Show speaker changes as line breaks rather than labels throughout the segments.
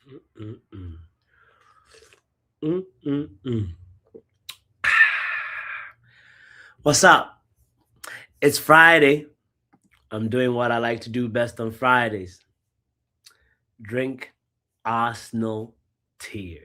Mm-mm. Mm-mm-mm. What's up? It's Friday. I'm doing what I like to do best on Fridays: drink Arsenal tears.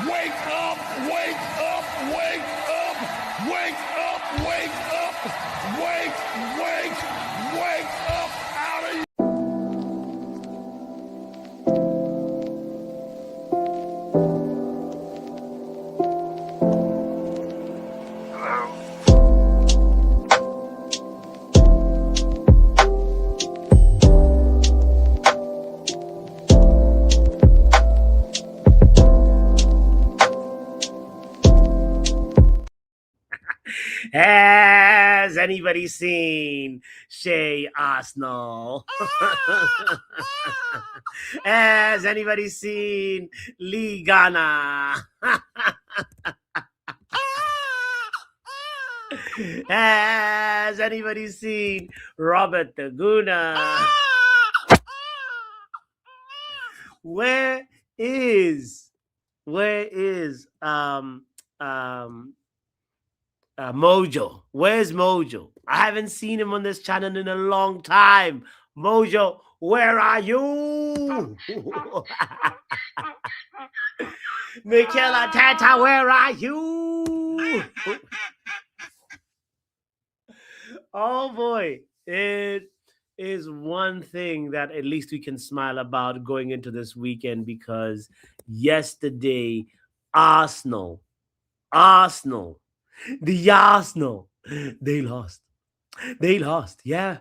Wake up, wake up, wake up, wake up, wake up, wake up out of
Has anybody seen Shay Arsenal? Has anybody seen Lee Ghana? Has anybody seen Robert the Guna? Where is Mojo? Where's Mojo? I haven't seen him on this channel in a long time. Mojo, where are you? Michaela Tata, where are you? Oh boy, it is one thing that at least we can smile about going into this weekend, because yesterday, Arsenal, the Arsenal, they lost. They lost. Yeah.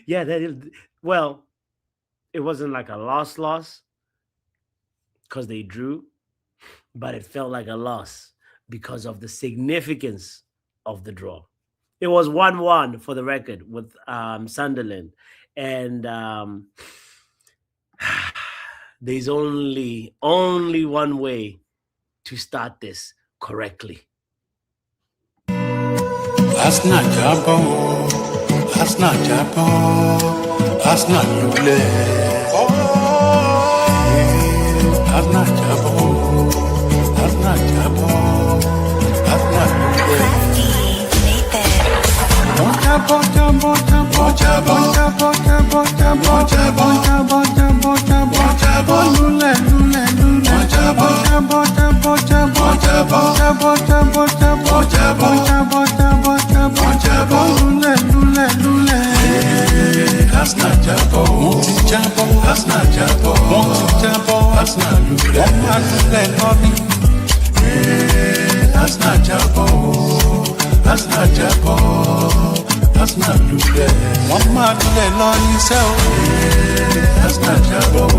Yeah. Well, it wasn't like a loss because they drew, but it felt like a loss because of the significance of the draw. It was 1-1 for the record with Sunderland. And there's only one way to start this correctly.
Assnal Fall, Assnal Fall, Assnal Fall, Assnal Fall, Assnal Fall, Assnal wọ́n máa dúlẹ̀ lọ níṣẹ́ o.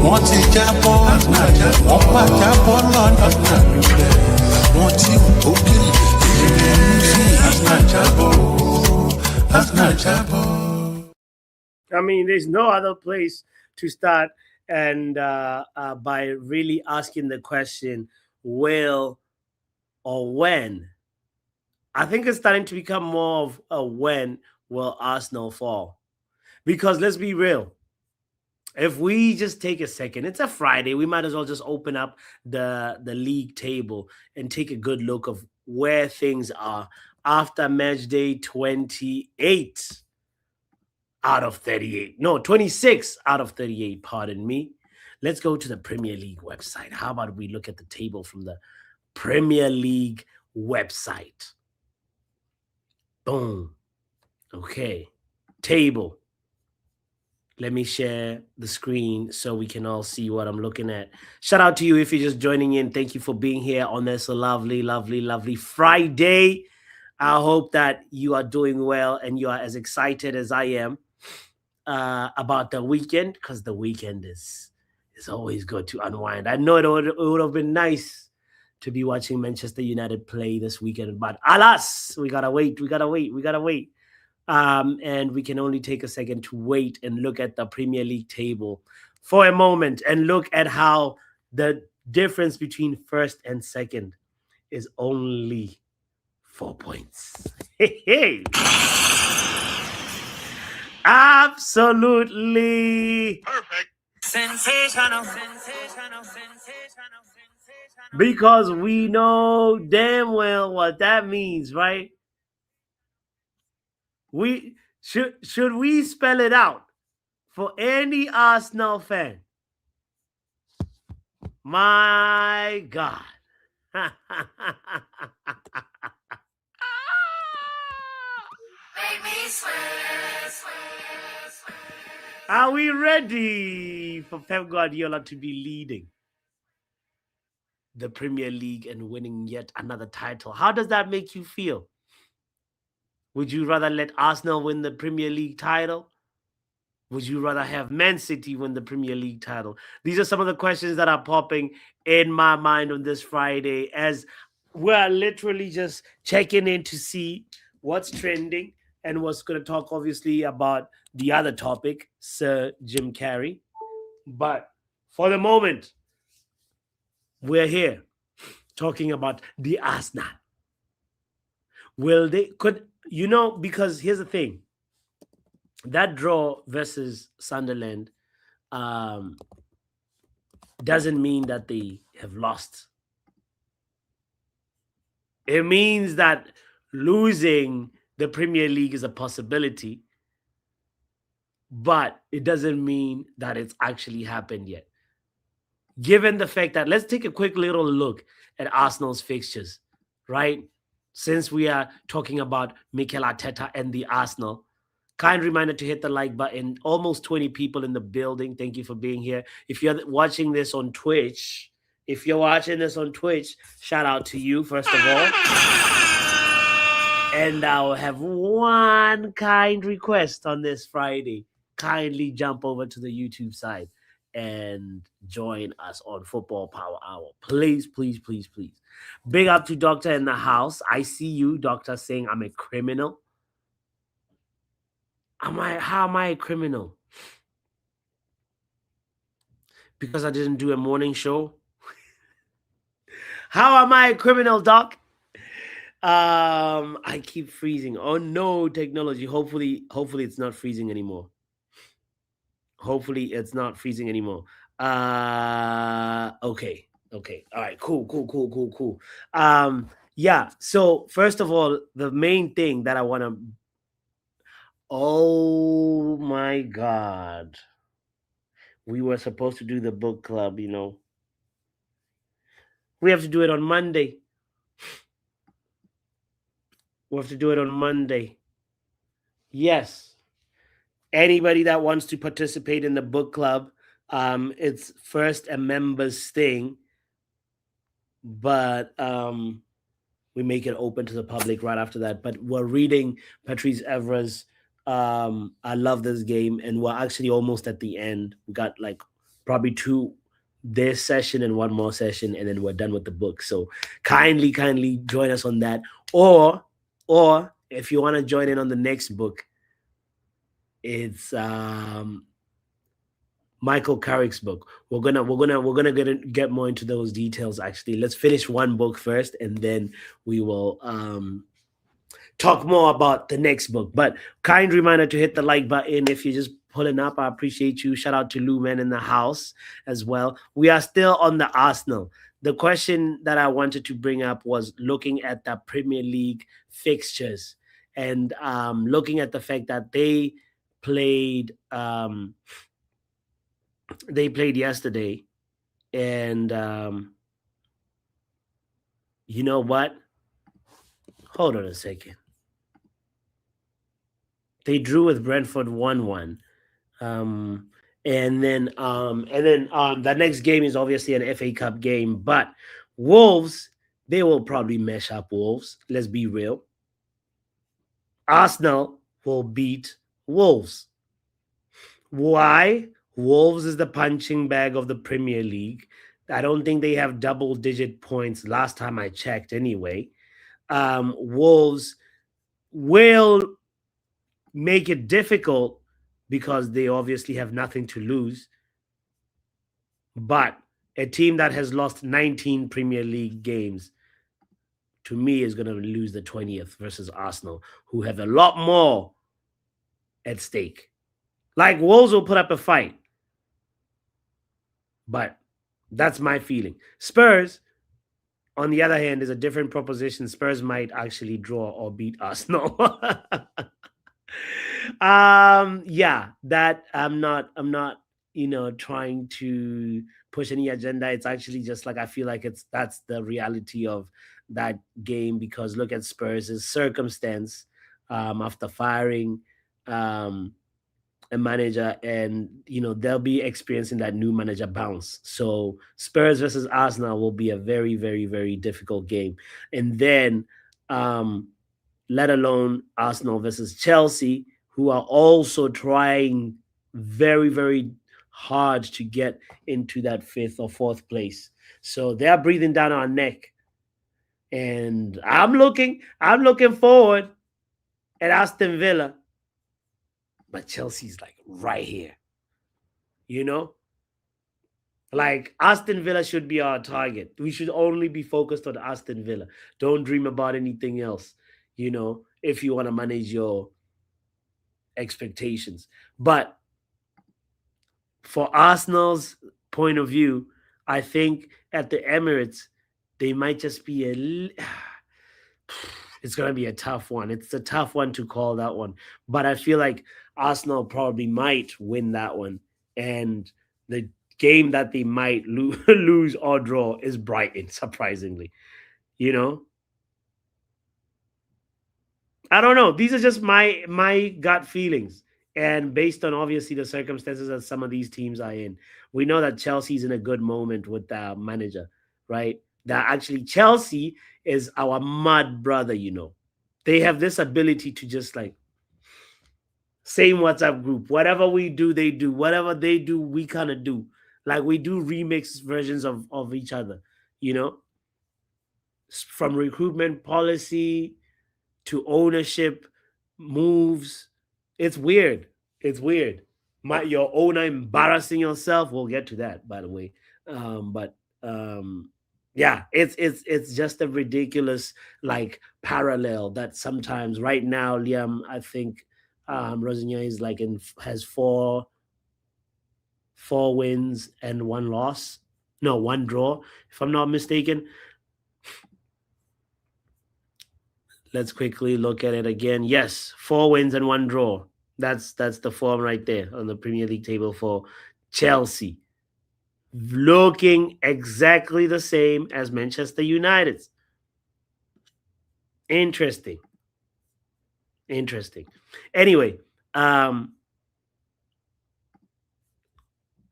wọ́n ti jábọ́ wọ́n bá jábọ́ lọ́nà. wọ́n ti wù ó kiri
I mean, there's no other place to start, and by really asking the question, will or when. I think it's starting to become more of a when will Arsenal fall. Because let's be real. If we just take a second, it's a Friday, we might as well just open up the league table and take a good look of where things are after match day 28. out of 38. No, 26 out of 38, pardon me. Let's go to the Premier League website. How about we look at the table from the Premier League website? Boom. Okay. Table. Let me share the screen so we can all see what I'm looking at. Shout out to you if you're just joining in. Thank you for being here on this lovely, lovely, lovely Friday. I hope that you are doing well and you are as excited as I am about the weekend, because the weekend is always good to unwind. I know it would have been nice to be watching Manchester United play this weekend, but alas, we gotta wait. And we can only take a second to wait and look at the Premier League table for a moment and look at how the difference between first and second is only 4 points. Hey. Absolutely
Perfect.
Sensational.
Because we know damn well what that means, right? We should we spell it out for any Arsenal fan? My God.
Make me sweat.
Are we ready for Pep Guardiola to be leading the Premier League and winning yet another title? How does that make you feel? Would you rather let Arsenal win the Premier League title? Would you rather have Man City win the Premier League title? These are some of the questions that are popping in my mind on this Friday as we're literally just checking in to see what's trending and what's going to talk, obviously, about the other topic, Sir Jim Carrey. But for the moment, we're here talking about the Arsenal. Will they, because here's the thing. That draw versus Sunderland doesn't mean that they have lost. It means that losing the Premier League is a possibility, but it doesn't mean that it's actually happened yet. Given the fact that, let's take a quick little look at Arsenal's fixtures, right? Since we are talking about Mikel Arteta and the Arsenal, kind reminder to hit the like button. Almost 20 people in the building. Thank you for being here. If you're watching this on Twitch, shout out to you, first of all. And I'll have one kind request on this Friday. Kindly jump over to the YouTube side and join us on Football Power Hour. Please, please, please, please. Big up to Doctor in the house. I see you, Doctor, saying I'm a criminal. How am I a criminal? Because I didn't do a morning show? How am I a criminal, Doc? I keep freezing. Oh no, technology. Hopefully it's not freezing anymore. Okay. All right, cool. Yeah, so first of all, the main thing that I want to, oh my God, we were supposed to do the book club, we have to do it on Monday. Yes, anybody that wants to participate in the book club, it's first a members thing, but we make it open to the public right after that. But we're reading Patrice Evra's I Love This Game, and we're actually almost at the end. We got like probably two this session and one more session, and then we're done with the book. So kindly join us on that. Or if you want to join in on the next book, it's Michael Carrick's book. We're gonna get more into those details. Actually, let's finish one book first, and then we will talk more about the next book. But kind reminder to hit the like button if you're just pulling up. I appreciate you. Shout out to Lou Man in the house as well. We are still on the Arsenal. The question that I wanted to bring up was looking at the Premier League fixtures and looking at the fact that they played they played yesterday, and you know what? Hold on a second. They drew with Brentford 1-1. Um, and then the next game is obviously an FA Cup game, but Wolves, they will probably mesh up Wolves. Let's be real. Arsenal will beat Wolves. Why? Wolves is the punching bag of the Premier League. I don't think they have double digit points last time I checked anyway. Wolves will make it difficult because they obviously have nothing to lose. But a team that has lost 19 Premier League games, to me, is going to lose the 20th versus Arsenal, who have a lot more at stake. Like, Wolves will put up a fight, but that's my feeling. Spurs, on the other hand, is a different proposition. Spurs might actually draw or beat Arsenal. Yeah, that I'm not trying to push any agenda. It's actually just like I feel like that's the reality of that game, because look at Spurs' circumstance after firing um a manager, and they'll be experiencing that new manager bounce. So Spurs versus Arsenal will be a very, very, very difficult game. And then um let alone Arsenal versus Chelsea, who are also trying very, very hard to get into that fifth or fourth place. So they're breathing down our neck. And I'm looking forward at Aston Villa. But Chelsea's like right here. You know? Like, Aston Villa should be our target. We should only be focused on Aston Villa. Don't dream about anything else, if you want to manage your expectations. But for Arsenal's point of view, I think at the Emirates, they might just be it's going to be a tough one. It's a tough one to call that one. But I feel like Arsenal probably might win that one. And the game that they might lose or draw is Brighton, surprisingly. You know? I don't know. These are just my gut feelings. And based on obviously the circumstances that some of these teams are in, we know that Chelsea's in a good moment with the manager, right? That actually Chelsea is our mad brother. They have this ability to just like same WhatsApp group. Whatever we do, they do. Whatever they do, we kind of do. Like, we do remix versions of each other, from recruitment policy to ownership moves. It's weird. It's weird. Your owner embarrassing yourself. We'll get to that, by the way. But yeah, it's just a ridiculous like parallel that sometimes right now, Liam, I think Rosinha is like has four wins and one loss. No, one draw, if I'm not mistaken. Let's quickly look at it again. Yes, 4 wins and 1 draw. That's the form right there on the Premier League table for Chelsea. Looking exactly the same as Manchester United's. Interesting. Anyway,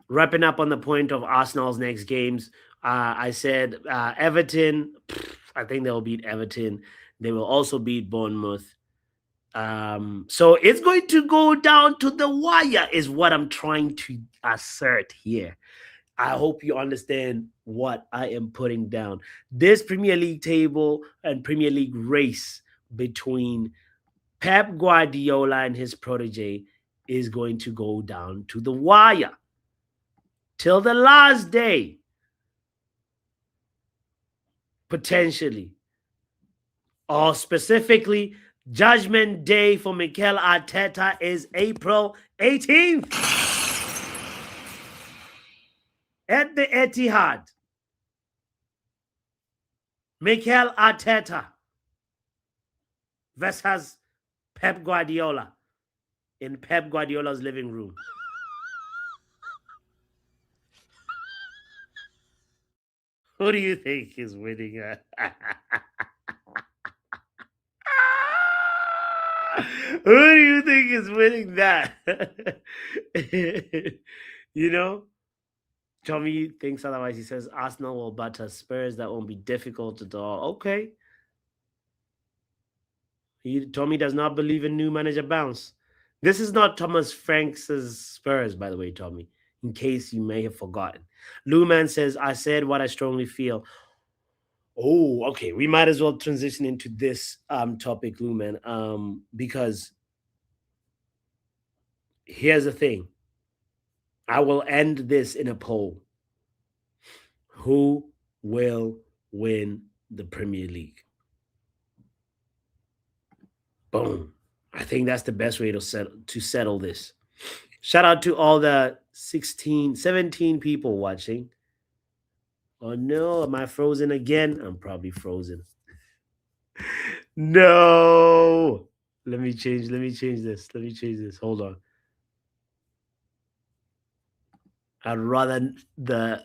wrapping up on the point of Arsenal's next games, I said Everton, I think they'll beat Everton. They will also beat Bournemouth. So it's going to go down to the wire, is what I'm trying to assert here. I hope you understand what I am putting down. This Premier League table and Premier League race between Pep Guardiola and his protege is going to go down to the wire till the last day, potentially. Or specifically, Judgment Day for Mikel Arteta is April 18th at the Etihad. Mikel Arteta versus Pep Guardiola. in Pep Guardiola's living room? Who do you think is winning? Who do you think is winning that? You know, Tommy thinks otherwise. He says Arsenal will batter Spurs. That won't be difficult at all. Okay. Tommy does not believe in new manager bounce. This is not Thomas Franks' Spurs, by the way, Tommy, in case you may have forgotten. Luman says, I said what I strongly feel. Oh, okay. We might as well transition into this topic, Luman, because here's the thing. I will end this in a poll. Who will win the Premier League? Boom. I think that's the best way to settle this. Shout out to all the 17 people watching. Oh no, am I frozen again? I'm probably frozen. No. Let me change this. Hold on. I'd rather the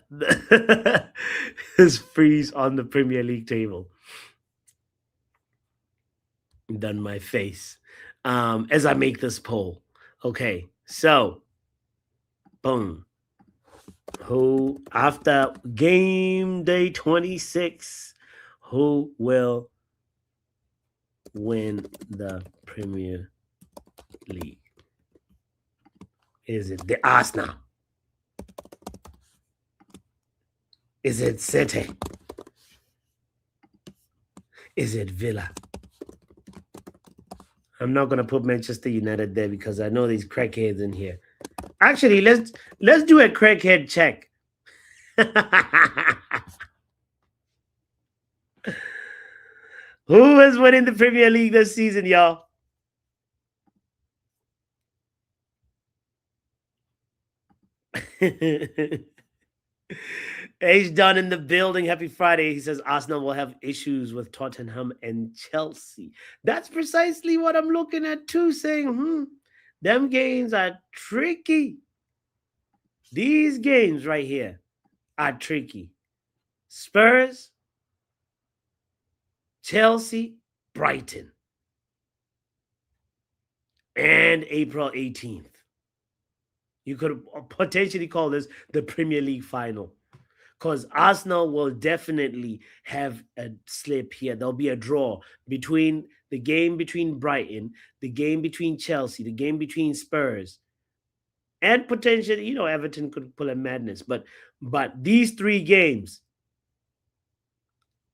this freeze on the Premier League table than my face as I make this poll. Okay, so boom. Who after game day 26, who will win the Premier League? Is it the Arsenal? Is it City? Is it Villa? I'm not gonna put Manchester United there because I know these crackheads in here. Actually, let's do a crackhead check. Who is winning the Premier League this season, y'all? H Dunn in the building. Happy Friday. He says Arsenal will have issues with Tottenham and Chelsea. That's precisely what I'm looking at too, saying, them games are tricky. These games right here are tricky. Spurs, Chelsea, Brighton. And April 18th. You could potentially call this the Premier League final. Because Arsenal will definitely have a slip here. There'll be a draw between the game between Brighton, the game between Chelsea, the game between Spurs, and potentially, Everton could pull a madness. But these three games,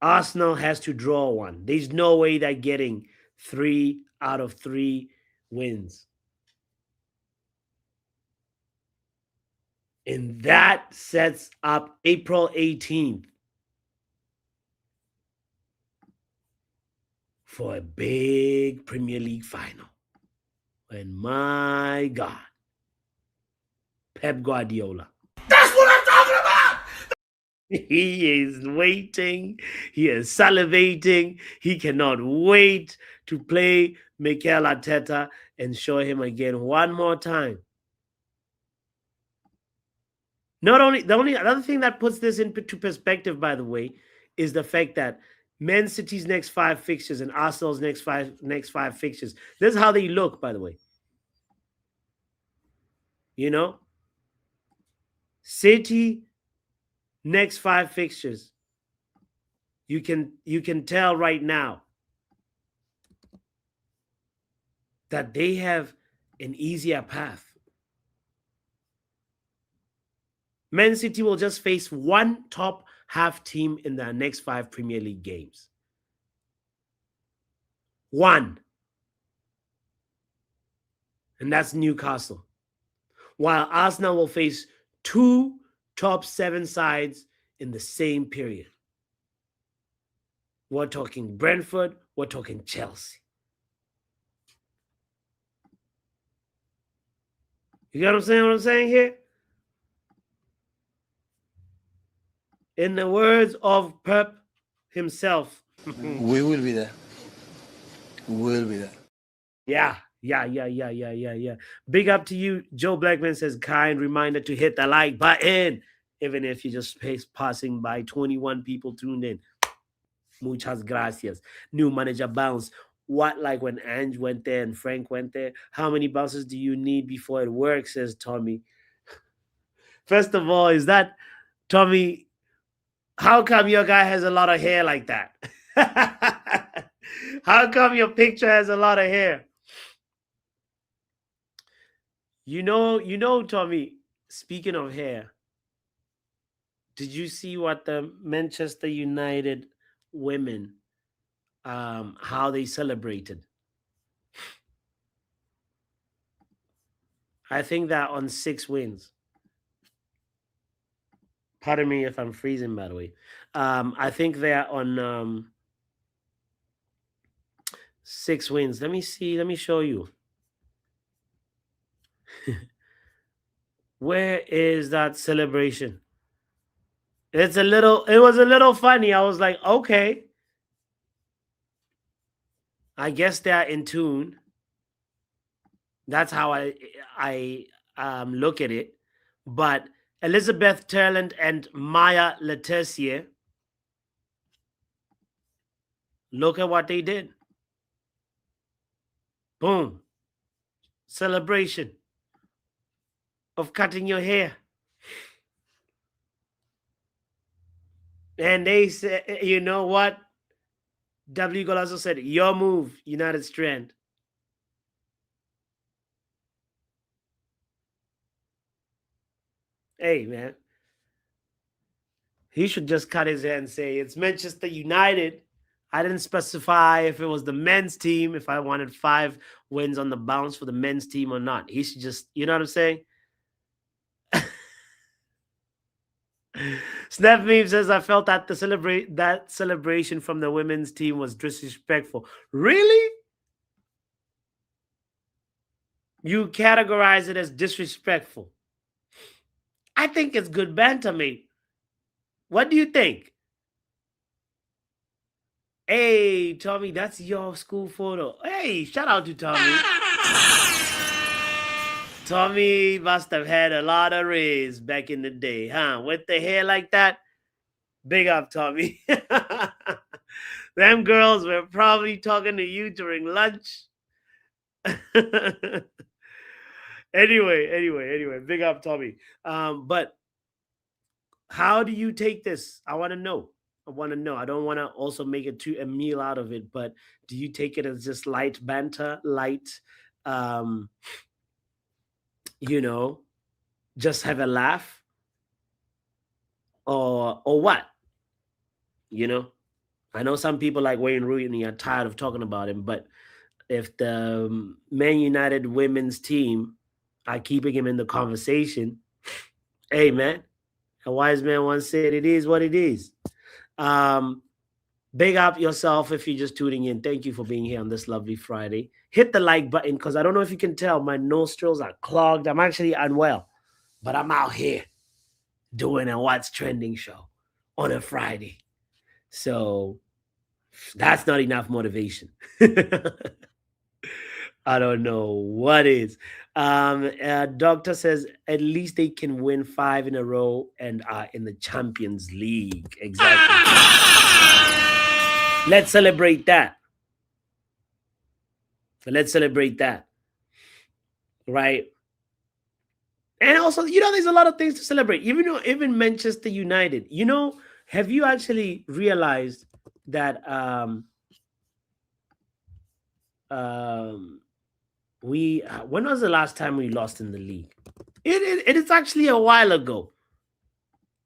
Arsenal has to draw one. There's no way they're getting 3 out of 3 wins. And that sets up April 18th for a big Premier League final. And my God, Pep Guardiola.
That's what I'm talking about!
He is waiting. He is salivating. He cannot wait to play Mikel Arteta and show him again one more time. Another thing that puts this into perspective, by the way, is the fact that Man City's next 5 fixtures and Arsenal's next five fixtures. This is how they look, by the way. City next 5 fixtures. You can tell right now that they have an easier path. Man City will just face one top half team in their next 5 Premier League games. One. And that's Newcastle. While Arsenal will face 2 top 7 sides in the same period. We're talking Brentford, we're talking Chelsea. You get what I'm saying here? In the words of Pep himself.
We will be there. We will be there.
Yeah, Yeah. Big up to you. Joe Blackman says, kind reminder to hit the like button, even if you just passing by. 21 people tuned in. Muchas gracias. New manager bounce. What, like when Ange went there and Frank went there? How many bounces do you need before it works? Says Tommy. First of all, is that Tommy? How come your guy has a lot of hair like that? How come your picture has a lot of hair? You know, Tommy, speaking of hair, did you see what the Manchester United women how they celebrated? I think that on 6 wins. Pardon me if I'm freezing, by the way. I think they're on 6 wins. Let me see. Let me show you. Where is that celebration? It was a little funny. I was like, okay. I guess they're in tune. That's how I look at it. But Elizabeth Turland and Maya Letessier, look at what they did. Boom. Celebration of cutting your hair. And they said, you know what? W. Golazo said, your move, United Strand. Hey, man. He should just cut his hair and say, it's Manchester United. I didn't specify if it was the men's team, if I wanted 5 wins on the bounce for the men's team or not. He should just, you know what I'm saying? Snap Meme says, I felt that that celebration from the women's team was disrespectful. Really? You categorize it as disrespectful. I think it's good banter, mate. What do you think? Hey, Tommy, that's your school photo. Hey, shout out to Tommy. Tommy must have had a lot of rays back in the day, huh? With the hair like that. Big up, Tommy. Them girls were probably talking to you during lunch. Anyway, big up, Tommy. But how do you take this? I want to know. I don't want to also make it a meal out of it, but do you take it as just light banter, light, you know, just have a laugh, or what? You know, I know some people like Wayne Rooney are tired of talking about him, but if the Man United women's team are keeping him in the conversation, hey man, a wise man once said, "It is what it is." Big up yourself if you're just tuning in. Thank you for being here on this lovely Friday. Hit the like button because I don't know if you can tell, my nostrils are clogged. I'm actually unwell, but I'm out here doing a What's Trending show on a Friday. So that's not enough motivation. I don't know what is. Doctor says at least they can win 5 in a row and are in the Champions League. Exactly. Let's celebrate that. Right? And also, there's a lot of things to celebrate. Even Manchester United. Have you actually realized that when was the last time we lost in the league? It is actually a while ago.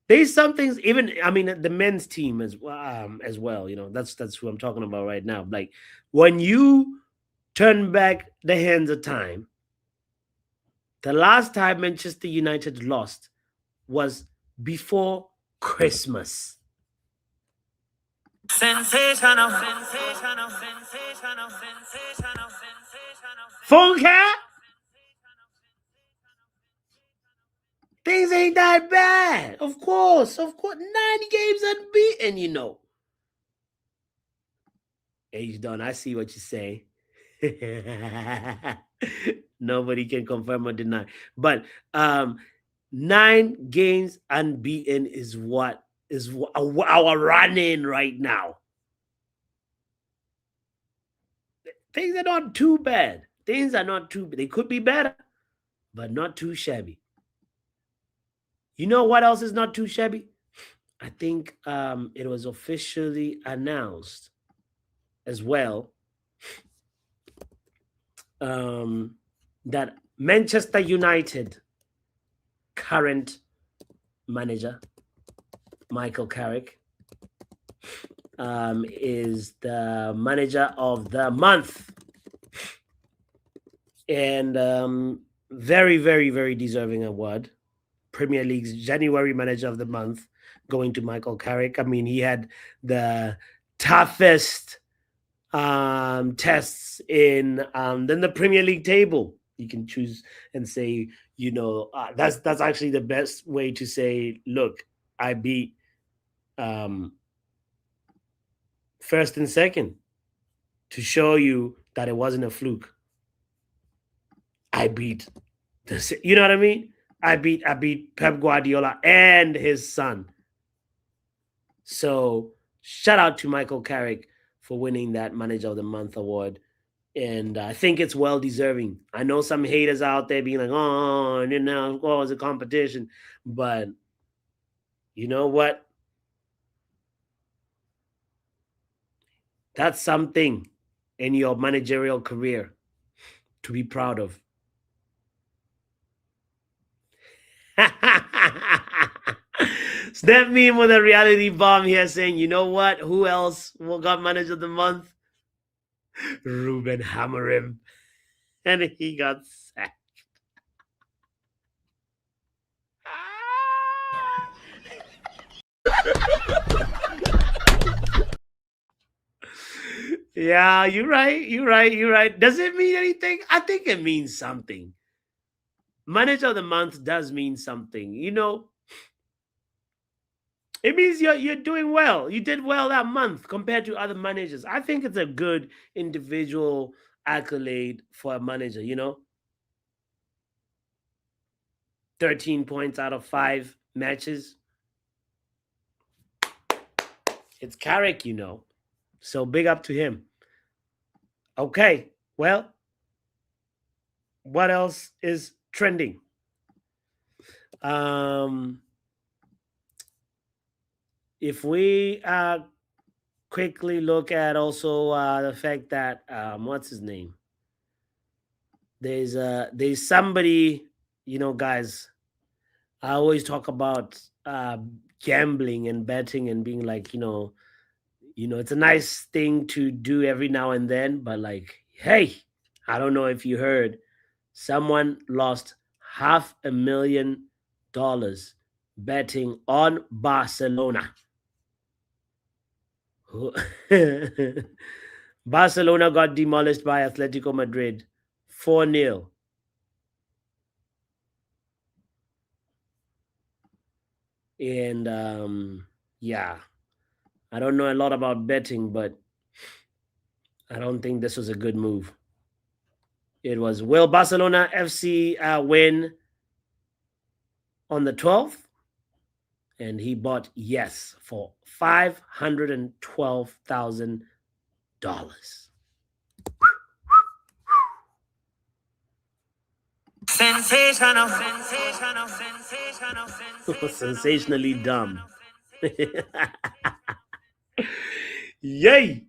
There's some things, even the men's team as well. That's who I'm talking about right now. Like when you turn back the hands of time, the last time Manchester United lost was before Christmas.
Sensational.
Funka? Things ain't that bad. Of course. 9 games unbeaten, H Don, I see what you're saying. Nobody can confirm or deny. But 9 games unbeaten is what is our running right now. Things are not too bad. Things are not too bad. They could be better, but not too shabby. You know what else is not too shabby? I think it was officially announced as well that Manchester United current manager Michael Carrick is the manager of the month, and very, very, very deserving award. Premier League's January Manager of the Month going to Michael Carrick. I mean, he had the toughest tests in the Premier League table. You can choose and say, that's actually the best way to say, look, I beat first and second, to show you that it wasn't a fluke. I beat you know what I mean? I beat Pep Guardiola and his son. So shout out to Michael Carrick for winning that Manager of the Month award. And I think it's well deserving. I know some haters out there being like, oh, it's a competition. But you know what? That's something in your managerial career to be proud of. Snap meme with a reality bomb here saying, you know what? Who else got Manager of the Month? Ruben Amorim. And he got sacked. Yeah, you're right. Does it mean anything? I think it means something. Manager of the Month does mean something. It means you're doing well. You did well that month compared to other managers. I think it's a good individual accolade for a manager, 13 points out of 5 matches. It's Carrick, So big up to him. Okay, well, what else is trending? If we quickly look at also the fact that what's his name? There's somebody, guys. I always talk about gambling and betting and being like, it's a nice thing to do every now and then, but like, hey, I don't know if you heard, someone lost $500,000 betting on Barcelona. Barcelona got demolished by Atletico Madrid 4-0. And yeah, I don't know a lot about betting, but I don't think this was a good move. It was, will Barcelona FC win on the 12th? And he bought yes for $512,000.
Sensational.
Sensationally dumb. Yay!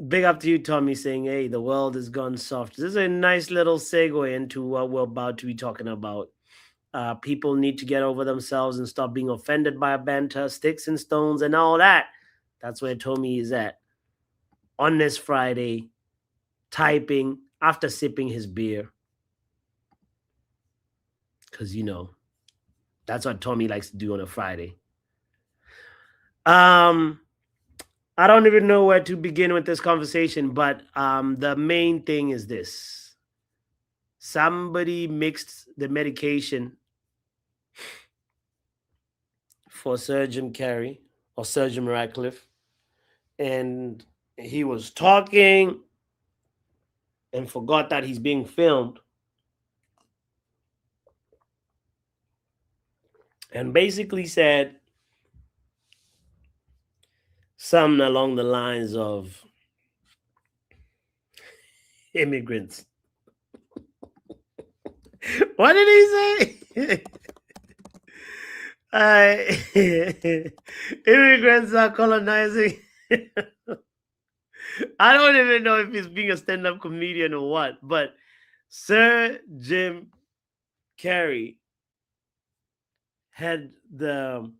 Big up to you, Tommy, saying, hey, the world has gone soft. This is a nice little segue into what we're about to be talking about. People need to get over themselves and stop being offended by a banter, sticks and stones, and all that. That's where Tommy is at. On this Friday, typing after sipping his beer. Because, that's what Tommy likes to do on a Friday. I don't even know where to begin with this conversation, but the main thing is this. Somebody mixed the medication for Sir Jim Carrey or Sir Jim Ratcliffe, and he was talking and forgot that he's being filmed, and basically said something along the lines of immigrants. What did he say? Immigrants are colonizing. I don't even know if he's being a stand-up comedian or what, but Sir Jim Carrey had the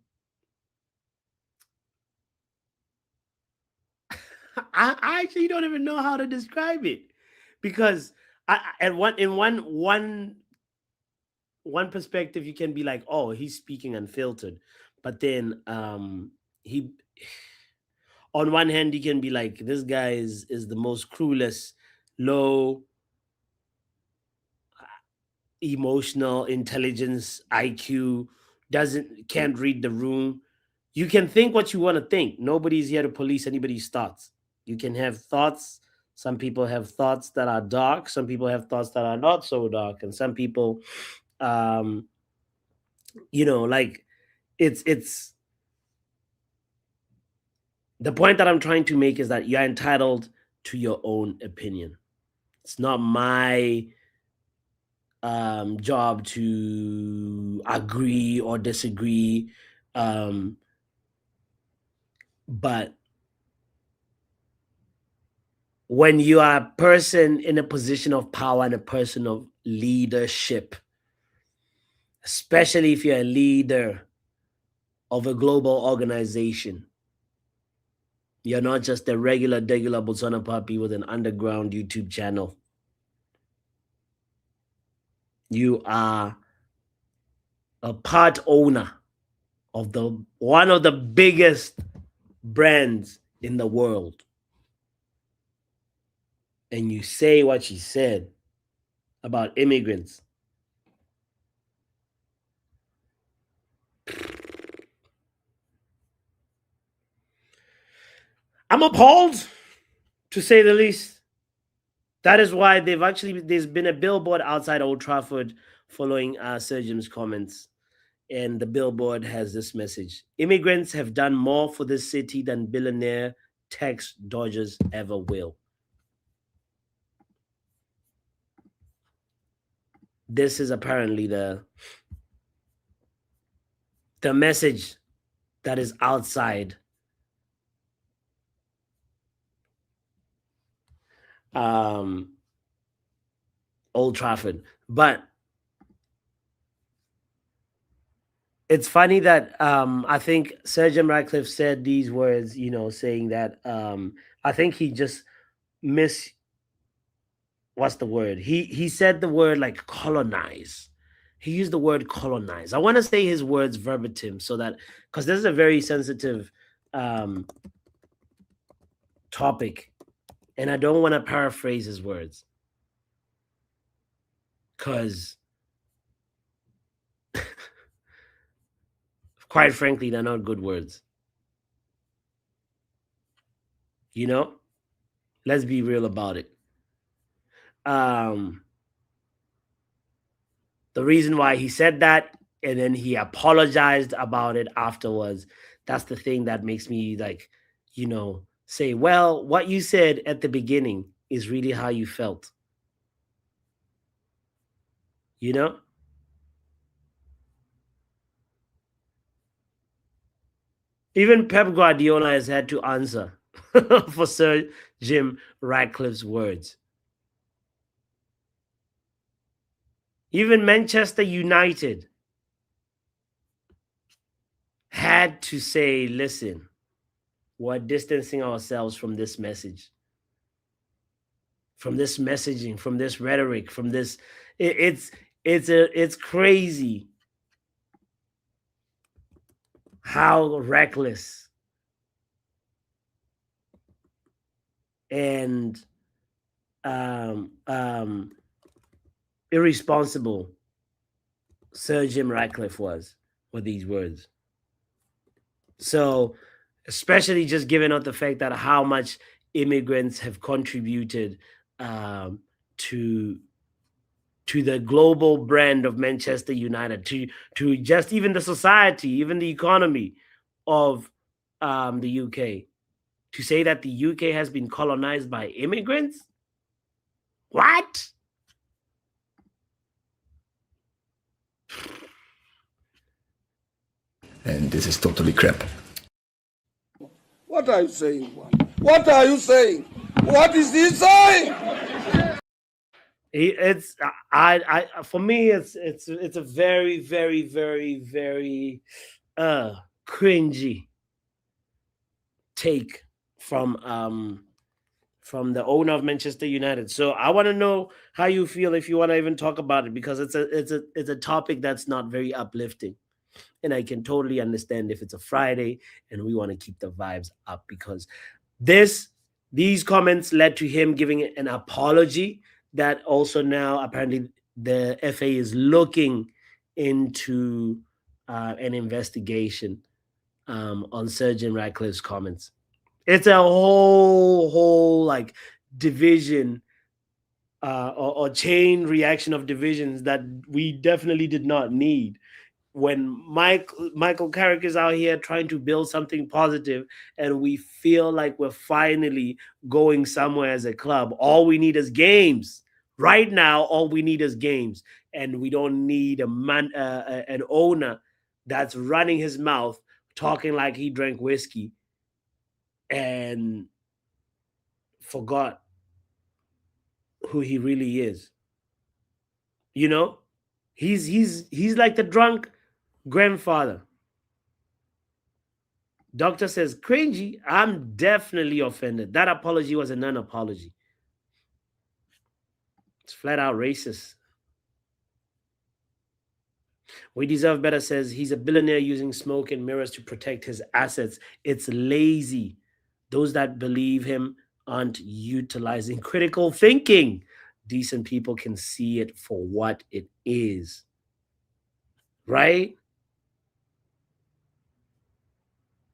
I actually don't even know how to describe it, because at one perspective you can be like, oh, he's speaking unfiltered, but then he on one hand he can be like, this guy is the most cruelest, low emotional intelligence IQ, can't read the room. You can think what you want to think. Nobody's here to police anybody's thoughts. You can have thoughts. Some people have thoughts that are dark. Some people have thoughts that are not so dark. And some people, um, like it's the point that I'm trying to make is that you're entitled to your own opinion. It's not my job to agree or disagree. But when you are a person in a position of power and a person of leadership, especially if you're a leader of a global organization, you're not just a regular Botswana puppy with an underground YouTube channel. You are a part owner of one of the biggest brands in the world. And you say what she said about immigrants. I'm appalled, to say the least. That is why there's been a billboard outside Old Trafford following Sir Jim's comments. And the billboard has this message: immigrants have done more for this city than billionaire tax dodgers ever will. This is apparently the message that is outside Old Trafford. But it's funny that I think Sir Jim Ratcliffe said these words, saying that I think he just what's the word? He said the word like colonize. He used the word colonize. I want to say his words verbatim so that, because this is a very sensitive topic, and I don't want to paraphrase his words, because quite frankly, they're not good words. Let's be real about it. The reason why he said that and then he apologized about it afterwards, that's the thing that makes me like, say, well, what you said at the beginning is really how you felt. Even Pep Guardiola has had to answer for Sir Jim Ratcliffe's words. Even Manchester United had to say, listen, we're distancing ourselves from this message, from this messaging, from this rhetoric, from this. It's crazy how reckless and irresponsible Sir Jim Ratcliffe was with these words. So, especially just giving out the fact that how much immigrants have contributed to the global brand of Manchester United, to just even the society, even the economy of the UK. To say that the UK has been colonized by immigrants? What?
And this is totally crap.
What are you saying? What are you saying? What is he saying?
It's I for me it's a very very very very cringy take from the owner of Manchester United. So I want to know how you feel, if you want to even talk about it, because it's a topic that's not very uplifting. And I can totally understand if it's a Friday and we want to keep the vibes up, because these comments led to him giving an apology that also now apparently the FA is looking into an investigation on Sir Jim Ratcliffe's comments. It's a whole like division or chain reaction of divisions that we definitely did not need. When Michael Carrick is out here trying to build something positive, and we feel like we're finally going somewhere as a club, all we need is games. Right now, all we need is games, and we don't need an owner that's running his mouth, talking like he drank whiskey, and forgot who he really is. You know, he's like the drunk grandfather. Doctor says, cringy. I'm definitely offended. That apology was a non-apology. It's flat out racist. We Deserve Better says he's a billionaire using smoke and mirrors to protect his assets. It's lazy. Those that believe him aren't utilizing critical thinking. Decent people can see it for what it is. Right?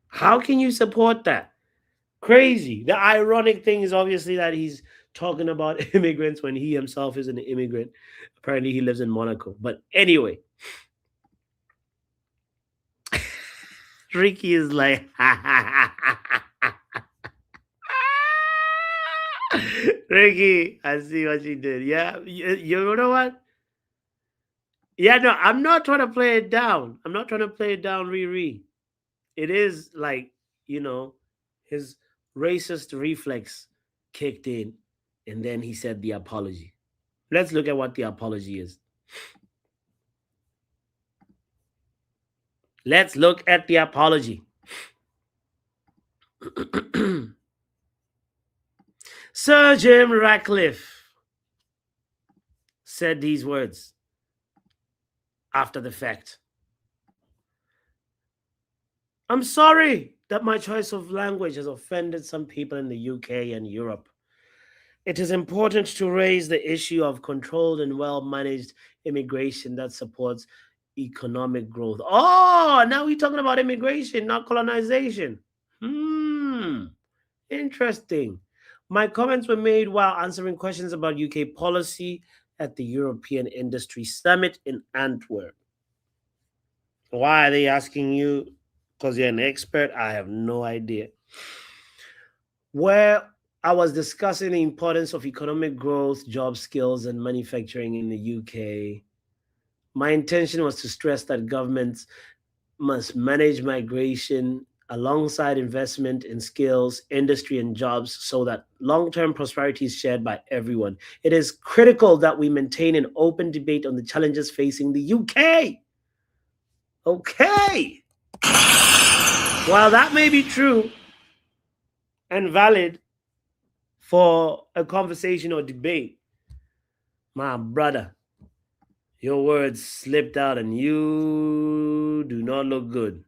How can you support that? Crazy. The ironic thing is obviously that he's talking about immigrants when he himself is an immigrant. Apparently he lives in Monaco. But anyway, Ricky is like, Ricky, I see what you did. Yeah, you know what? Yeah, no, I'm not trying to play it down. I'm not trying to play it down, Riri. It is like, his racist reflex kicked in, and then he said the apology. Let's look at what the apology is. Let's look at the apology. Sir Jim Ratcliffe said these words after the fact. I'm sorry that my choice of language has offended some people in the UK and Europe. It is important to raise the issue of controlled and well-managed immigration that supports economic growth. Oh, now we're talking about immigration, not colonization. Interesting. My comments were made while answering questions about UK policy at the European Industry Summit in Antwerp. Why are they asking you? Because you're an expert? I have no idea. Where I was discussing the importance of economic growth, job skills, and manufacturing in the UK. My intention was to stress that governments must manage migration alongside investment in skills, industry, and jobs so that long-term prosperity is shared by everyone. It is critical that we maintain an open debate on the challenges facing the UK. Okay. While that may be true and valid for a conversation or debate, my brother, your words slipped out and you do not look good.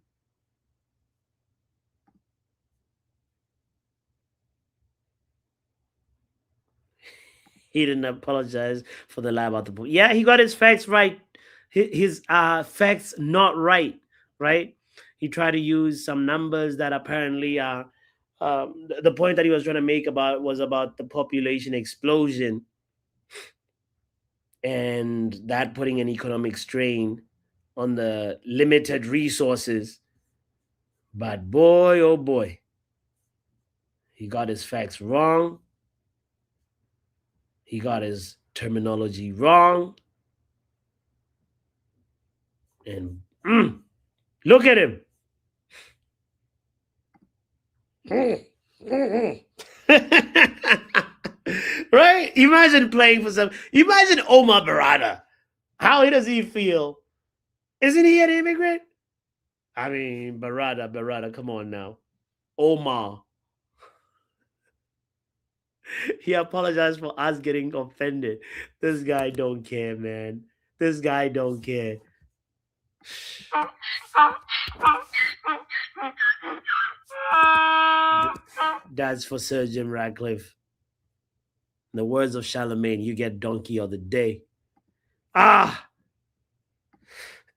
He didn't apologize for the lie about the book. Yeah, he got his facts right. His facts not right, right? He tried to use some numbers that apparently are the point that he was trying to make was about the population explosion and that putting an economic strain on the limited resources. But boy, oh boy, he got his facts wrong. He got his terminology wrong. And look at him. Right? Imagine playing for some. Imagine Omar Barada. How does he feel? Isn't he an immigrant? I mean, Barada, come on now. Omar. He apologized for us getting offended. This guy don't care, man. This guy don't care. That's for Sir Jim Ratcliffe. In the words of Charlemagne, you get donkey of the day.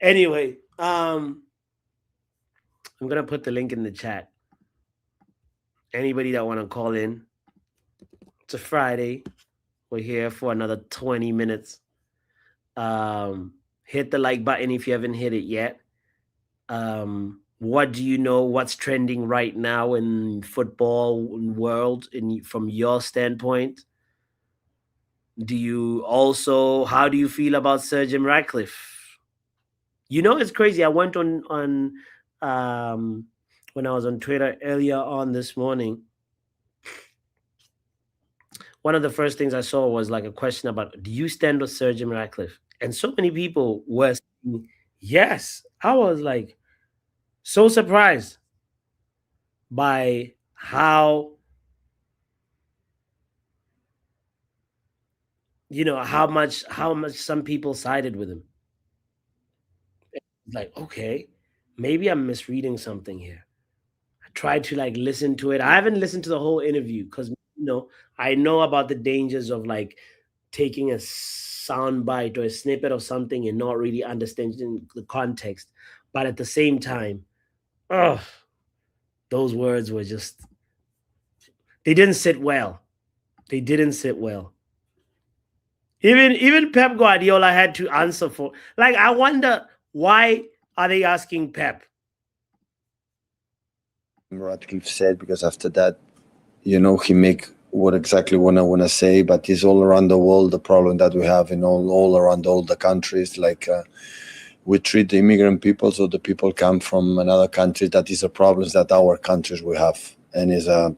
Anyway, I'm gonna put the link in the chat. Anybody that want to call in, it's a Friday. We're here for another 20 minutes. Hit the like button if you haven't hit it yet. What do you know? What's trending right now in football world from your standpoint? How do you feel about Sir Jim Ratcliffe? You know, it's crazy. I went on when I was on Twitter earlier on this morning. One of the first things I saw was like a question about, do you stand with Sir Jim Ratcliffe? And so many people were saying, yes. I was like so surprised by how much some people sided with him. Like, okay, maybe I'm misreading something here. I tried to like listen to it. I haven't listened to the whole interview because I know about the dangers of like taking a sound bite or a snippet of something and not really understanding the context. But at the same time, those words were they didn't sit well. They didn't sit well. Even Pep Guardiola had to answer for. Like, I wonder, why are they asking Pep?
Ratcliffe said, because after that, he make what exactly what I want to say, but it's all around the world, the problem that we have in all around all the countries. Like, we treat the immigrant people, so the people come from another country. That is a problem that our countries will have, and is a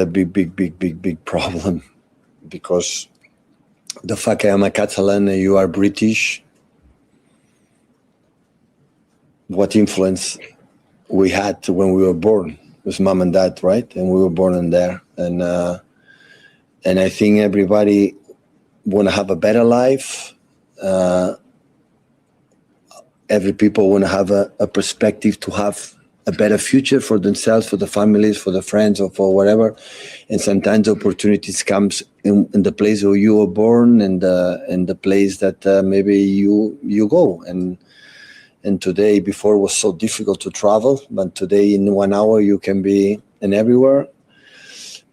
big problem, because the fact I am a Catalan and you are British, what influence we had when we were born with mom and dad, right? And we were born in there, and I think everybody want to have a better life. Every people want to have a perspective to have a better future for themselves, for the families, for the friends, or for whatever. And sometimes opportunities comes in the place where you were born, and the place that maybe you go. And today, before it was so difficult to travel, but today in 1 hour you can be in everywhere.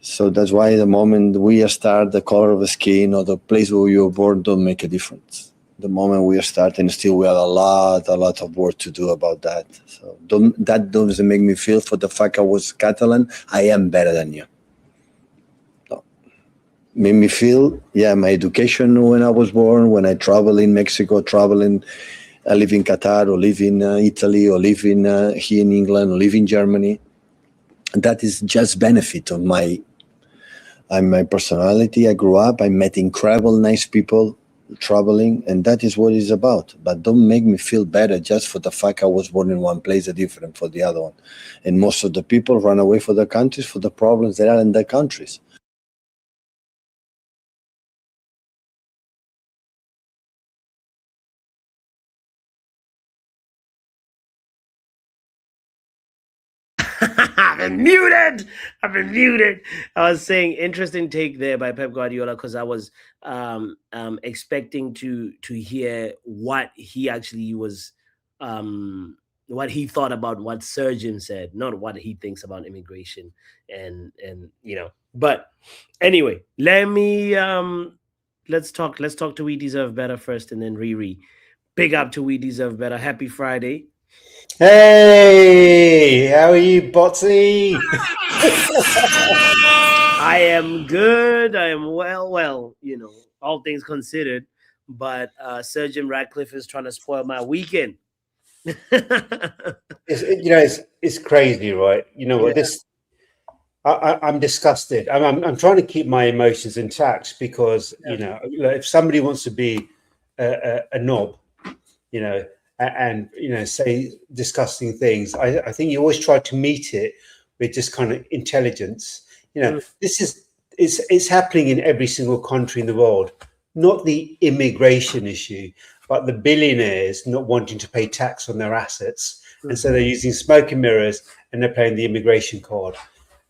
So that's why the moment we start, the color of the skin or the place where you were born don't make a difference. The moment we start, and still we have a lot of work to do about that. So that doesn't make me feel, for the fact I was Catalan, I am better than you. No. Made me feel, my education when I was born, when I travel in Mexico, I live in Qatar, or live in Italy, or live in here in England, or live in Germany. And that is just benefit of my personality. I grew up, I met incredible, nice people traveling, and that is what it's about. But don't make me feel better just for the fact I was born in one place, different for the other one. And most of the people run away for their countries for the problems that are in their countries.
I've been muted. I was saying, interesting take there by Pep Guardiola, because I was expecting to hear what he actually was what he thought about what Sir Jim said, not what he thinks about immigration, and But anyway, let's talk to We Deserve Better first, and then Riri. Big up to We Deserve Better. Happy Friday.
Hey, how are you, Botsy?
I am good. I am well, all things considered. But Sir Jim Ratcliffe is trying to spoil my weekend.
It's crazy, right? You know
Yeah.
what? I'm disgusted. I'm trying to keep my emotions intact because like, if somebody wants to be a knob, you know, and say disgusting things, I think you always try to meet it with just kind of intelligence. This is it's happening in every single country in the world. Not the immigration issue, but the billionaires not wanting to pay tax on their assets, and so they're using smoke and mirrors, and they're playing the immigration card,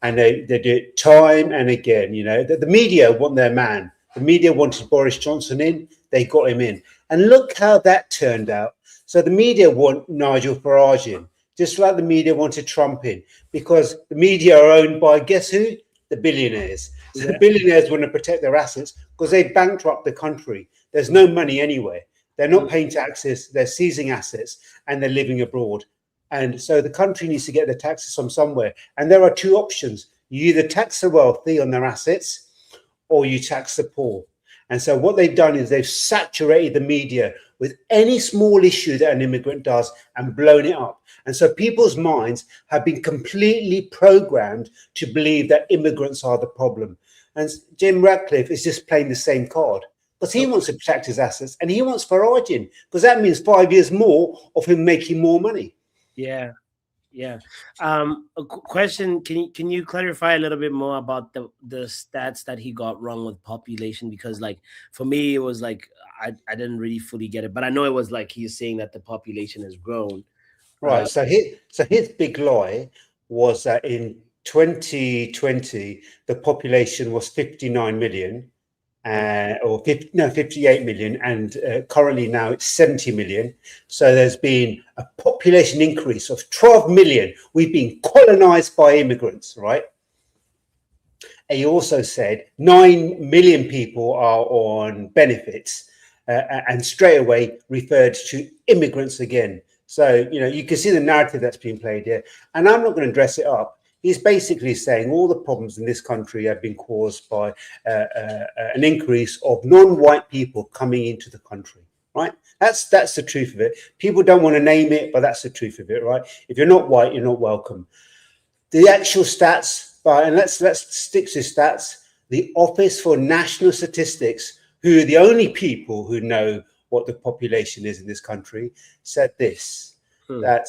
and they do it time and again. The media want their man. The media wanted Boris Johnson in, they got him in, and look how that turned out. So the media want Nigel Farage in, just like the media wanted Trump in, because the media are owned by, guess who? The billionaires. So the billionaires want to protect their assets because they bankrupt the country. There's no money anywhere. They're not paying taxes, they're seizing assets, and they're living abroad. And so the country needs to get their taxes from somewhere. And there are two options. You either tax the wealthy on their assets, or you tax the poor. And so what they've done is they've saturated the media with any small issue that an immigrant does and blown it up. And so people's minds have been completely programmed to believe that immigrants are the problem. And Jim Ratcliffe is just playing the same card because he wants to protect his assets, and he wants Farage in because that means 5 years more of him making more money.
Yeah. Yeah. Question: Can you clarify a little bit more about the stats that he got wrong with population? Because like for me, it was like I didn't really fully get it, but I know it was like he's saying that the population has grown.
Right. So his big lie was that in 2020 the population was 59 million, or 58 million, and currently now it's 70 million. So there's been a population increase of 12 million. We've been colonized by immigrants, right? And he also said 9 million people are on benefits, and straight away referred to immigrants again. So, you can see the narrative that's being played here. And I'm not going to dress it up. He's basically saying all the problems in this country have been caused by an increase of non-white people coming into the country, right? That's the truth of it. People don't want to name it, but that's the truth of it, right? If you're not white, you're not welcome. The actual stats, and let's stick to stats. The Office for National Statistics, who are the only people who know what the population is in this country, said this, that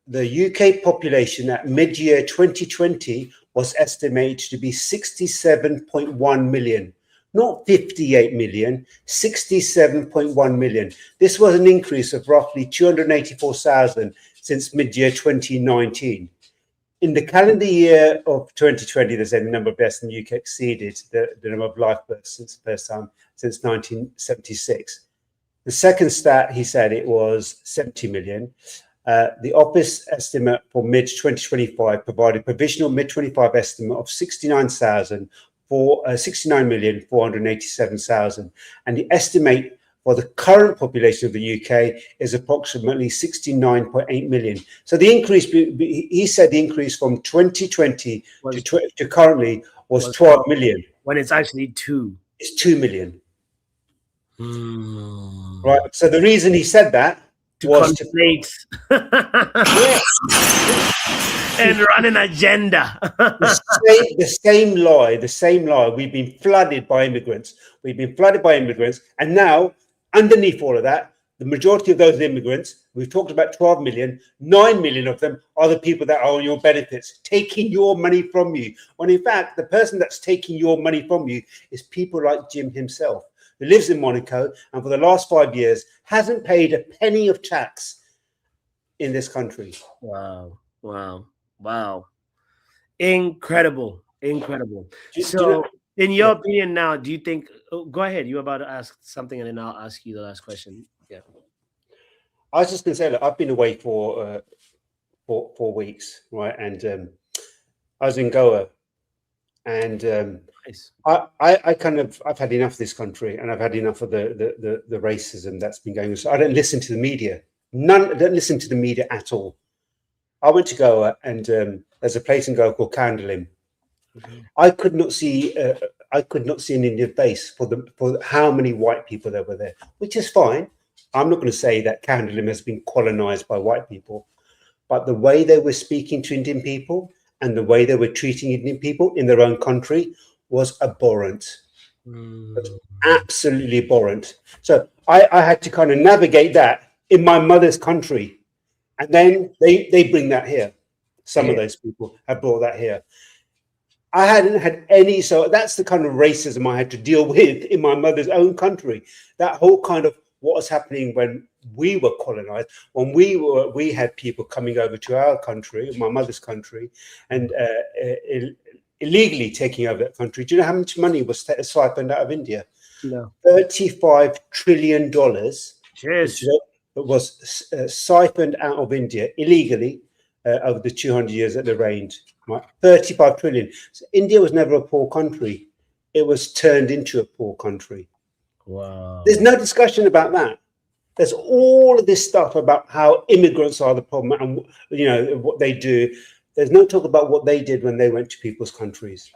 the UK population at mid-year 2020 was estimated to be 67.1 million, not 58 million, 67.1 million. This was an increase of roughly 284,000 since mid-year 2019. In the calendar year of 2020, there's a number of deaths in the UK exceeded the number of live births since the first time since 1976. The second stat, he said it was 70 million. The office estimate for mid-2025 provided provisional mid-25 estimate of 69,487,000. And the estimate for the current population of the UK is approximately 69.8 million. So the increase, he said the increase from 2020 to currently was 12 million.
When it's actually 2.
It's 2 million. Right. So the reason he said that was to
and run an agenda.
the same lie. We've been flooded by immigrants. And now, underneath all of that, the majority of those immigrants, we've talked about 12 million, 9 million of them are the people that are on your benefits, taking your money from you. When in fact, the person that's taking your money from you is people like Jim himself, who lives in Monaco and for the last 5 years hasn't paid a penny of tax in this country.
Wow. Incredible. So, in your opinion now, do you think, go ahead, you were about to ask something and then I'll ask you the last question. Yeah.
I was just going to say, look, I've been away for 4 weeks, right? And I was in Goa, and
Nice.
I've had enough of this country, and I've had enough of the racism that's been going on. So I don't listen to the media. I don't listen to the media at all. I went to Goa, and there's a place in Goa called Kandalim. I could not see an Indian face for how many white people there were there, which is fine. I'm not going to say that Kandalim has been colonized by white people, but the way they were speaking to Indian people and the way they were treating Indian people in their own country was abhorrent. Absolutely abhorrent. So I had to kind of navigate that in my mother's country. And then they bring that here. Some of those people have brought that here. I hadn't had any, so that's the kind of racism I had to deal with in my mother's own country. That whole kind of what was happening when we were colonized, when we had people coming over to our country, my mother's country, and illegally taking over that country. Do you know how much money was siphoned out of India?
No.
$35 trillion.
Cheers.
Was siphoned out of India illegally over the 200 years that they reigned. Right? 35 trillion. So India was never a poor country. It was turned into a poor country.
Wow.
There's no discussion about that. There's all of this stuff about how immigrants are the problem and what they do. There's no talk about what they did when they went to people's countries.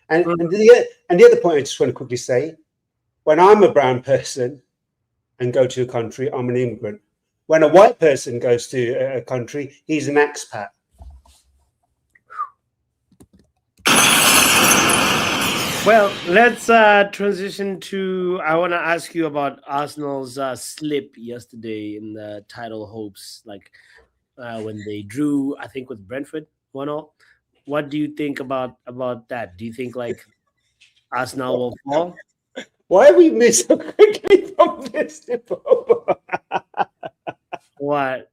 And the other point I just want to quickly say, when I'm a brown person and go to a country, I'm an immigrant. When a white person goes to a country, he's an expat.
Well, let's transition to. I want to ask you about Arsenal's slip yesterday in the title hopes, like when they drew, I think with Brentford 1-0. What do you think about that? Do you think like Arsenal will fall?
Why are we missing so quickly from this?
What?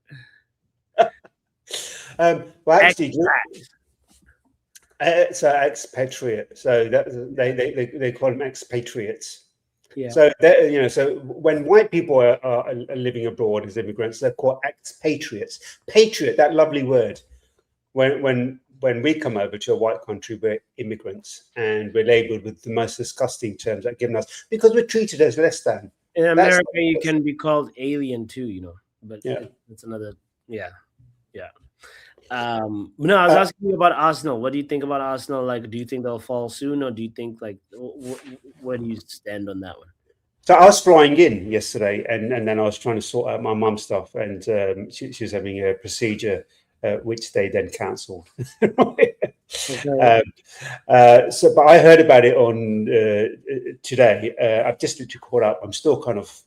Well, actually, so expatriate. So that they call them expatriates.
Yeah.
So so when white people are living abroad as immigrants, they're called expatriates. Patriot, that lovely word. When we come over to a white country, we're immigrants, and we're labelled with the most disgusting terms that are given us because we're treated as less than.
In America, you can be called alien too, but it's another. Yeah. No, I was asking you about Arsenal. What do you think about Arsenal? Like, do you think they'll fall soon, or do you think like where do you stand on that one?
So I was flying in yesterday, and then I was trying to sort out my mum's stuff, and she was having a procedure, which they then cancelled.
Okay.
But I heard about it on today. I've just literally caught up. I'm still kind of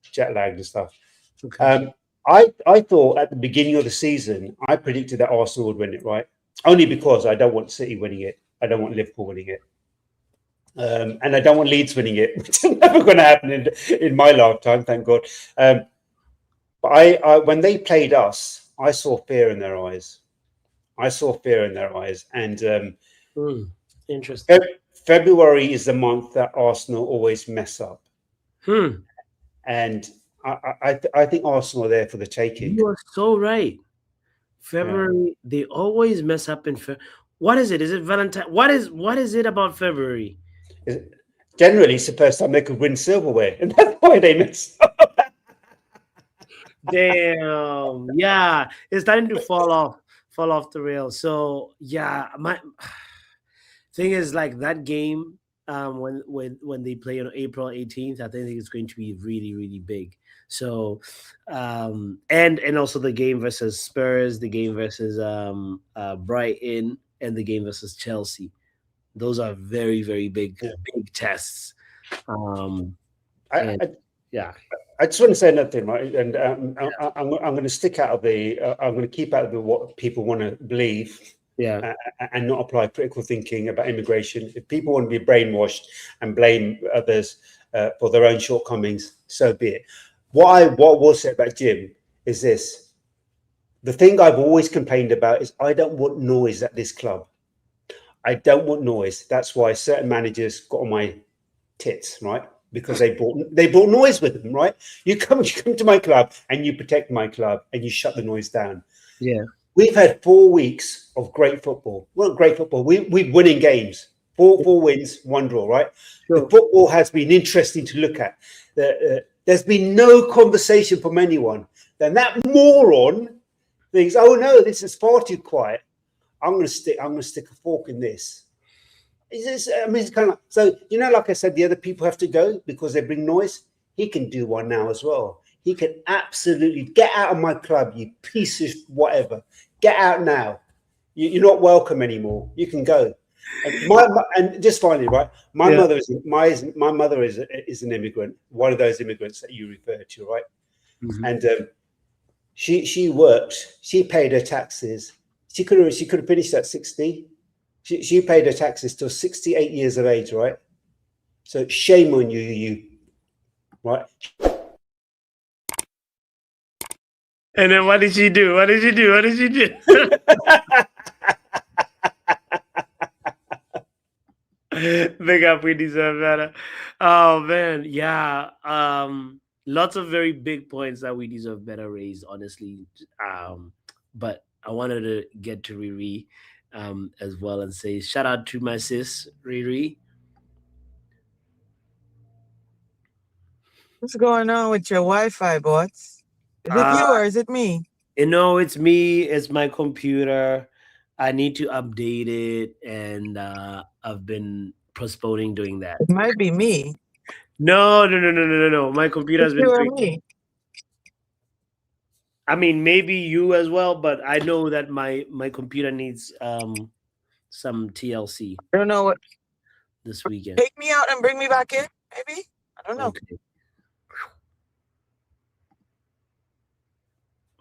jet lagged and stuff.
Okay.
I thought at the beginning of the season, I predicted that Arsenal would win it, right? Only because I don't want City winning it. I don't want Liverpool winning it. And I don't want Leeds winning it, which is never going to happen in my lifetime, thank God. But I when they played us, I saw fear in their eyes. And
interesting.
February is the month that Arsenal always mess up. And I think Arsenal are there for the taking.
You are so right. February, they always mess up in February. What is it? Is it Valentine? What is it about February?
Generally, it's the first time they could win silverware, and that's why they mess up.
Damn. Yeah, it's starting to fall off the rails. So yeah, my thing is like that game. When they play on April 18th, I think it's going to be really, really big. So, and also the game versus Spurs, the game versus Brighton, and the game versus Chelsea. Those are very, very big tests.
I just want to say another thing, right? And I'm going to stick out of I'm going to keep out of what people want to believe.
Yeah,
and not apply critical thinking about immigration. If people want to be brainwashed and blame others for their own shortcomings, so be it. What I will say about Jim is this: the thing I've always complained about is I don't want noise at this club. I don't want noise. That's why certain managers got on my tits, right? because they brought noise with them, right? You come to my club and you protect my club and you shut the noise down.
Yeah.
We've had 4 weeks of great football. Well, great football. We're winning games. Four wins, 1 draw, right?
Sure.
The football has been interesting to look at. There's been no conversation from anyone. Then that moron thinks, oh no, this is far too quiet. I'm gonna stick a fork in this. It's kind of so, like I said, the other people have to go because they bring noise. He can do one now as well. He can absolutely get out of my club, you piece of whatever. Get out now. You're not welcome anymore. You can go. And just finally, right? My mother is an immigrant, one of those immigrants that you refer to, right?
Mm-hmm.
And she worked. She paid her taxes. She could have finished at 60. She paid her taxes till 68 years of age, right? So shame on you, right?
And then what did she do? Big up, we deserve better. Oh man, yeah. Lots of very big points that we deserve better raised, honestly. But I wanted to get to Riri as well and say shout out to my sis Riri.
What's going on with your Wi-Fi, bots? Is it you or is it me?
It's me. It's my computer. I need to update it, and I've been postponing doing that.
It might be me.
No. My computer has
It's
been.
you or me?
I mean, maybe you as well, but I know that my computer needs some TLC
I don't know what.
this weekend.
Take me out and bring me back in, maybe? I don't know.
Okay.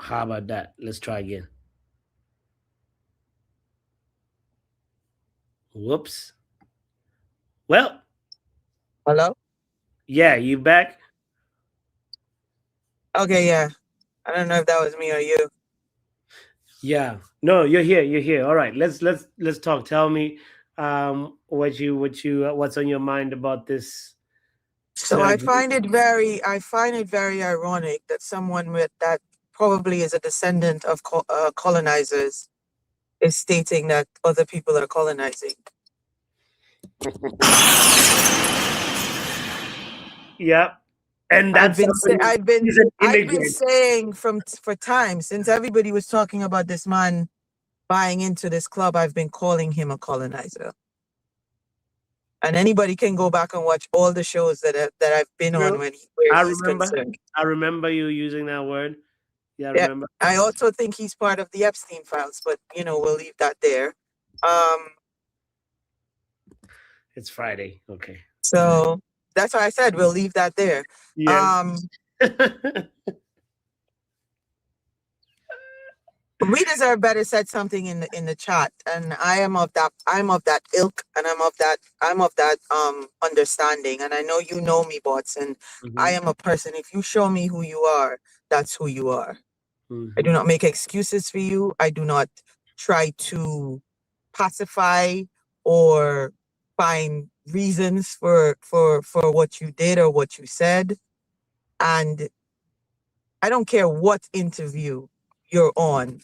How about that? Let's try again. Whoops. Well,
Hello?
yeah, you back?
Okay, yeah. I don't know if that was me or you.
Yeah. No, you're here. All right. Let's talk. Tell me what's on your mind about this.
So I find it very ironic that someone with that probably is a descendant of colonizers is stating that other people are colonizing.
Yeah. And that's
I've been saying for time since everybody was talking about this man buying into this club, I've been calling him a colonizer. And anybody can go back and watch all the shows that I've been on where he's concerned.
I remember you using that word. Yeah, I remember.
I also think he's part of the Epstein files, but we'll leave that there.
It's Friday. Okay.
So that's why I said we'll leave that there.
Yes.
We deserve better said something in the chat, and I'm of that ilk, and I'm of that understanding. And I know you know me, bots, and I am a person. If you show me who you are, that's who you are. I do not make excuses for you. I do not try to pacify or find reasons for what you did or what you said. And I don't care what interview you're on.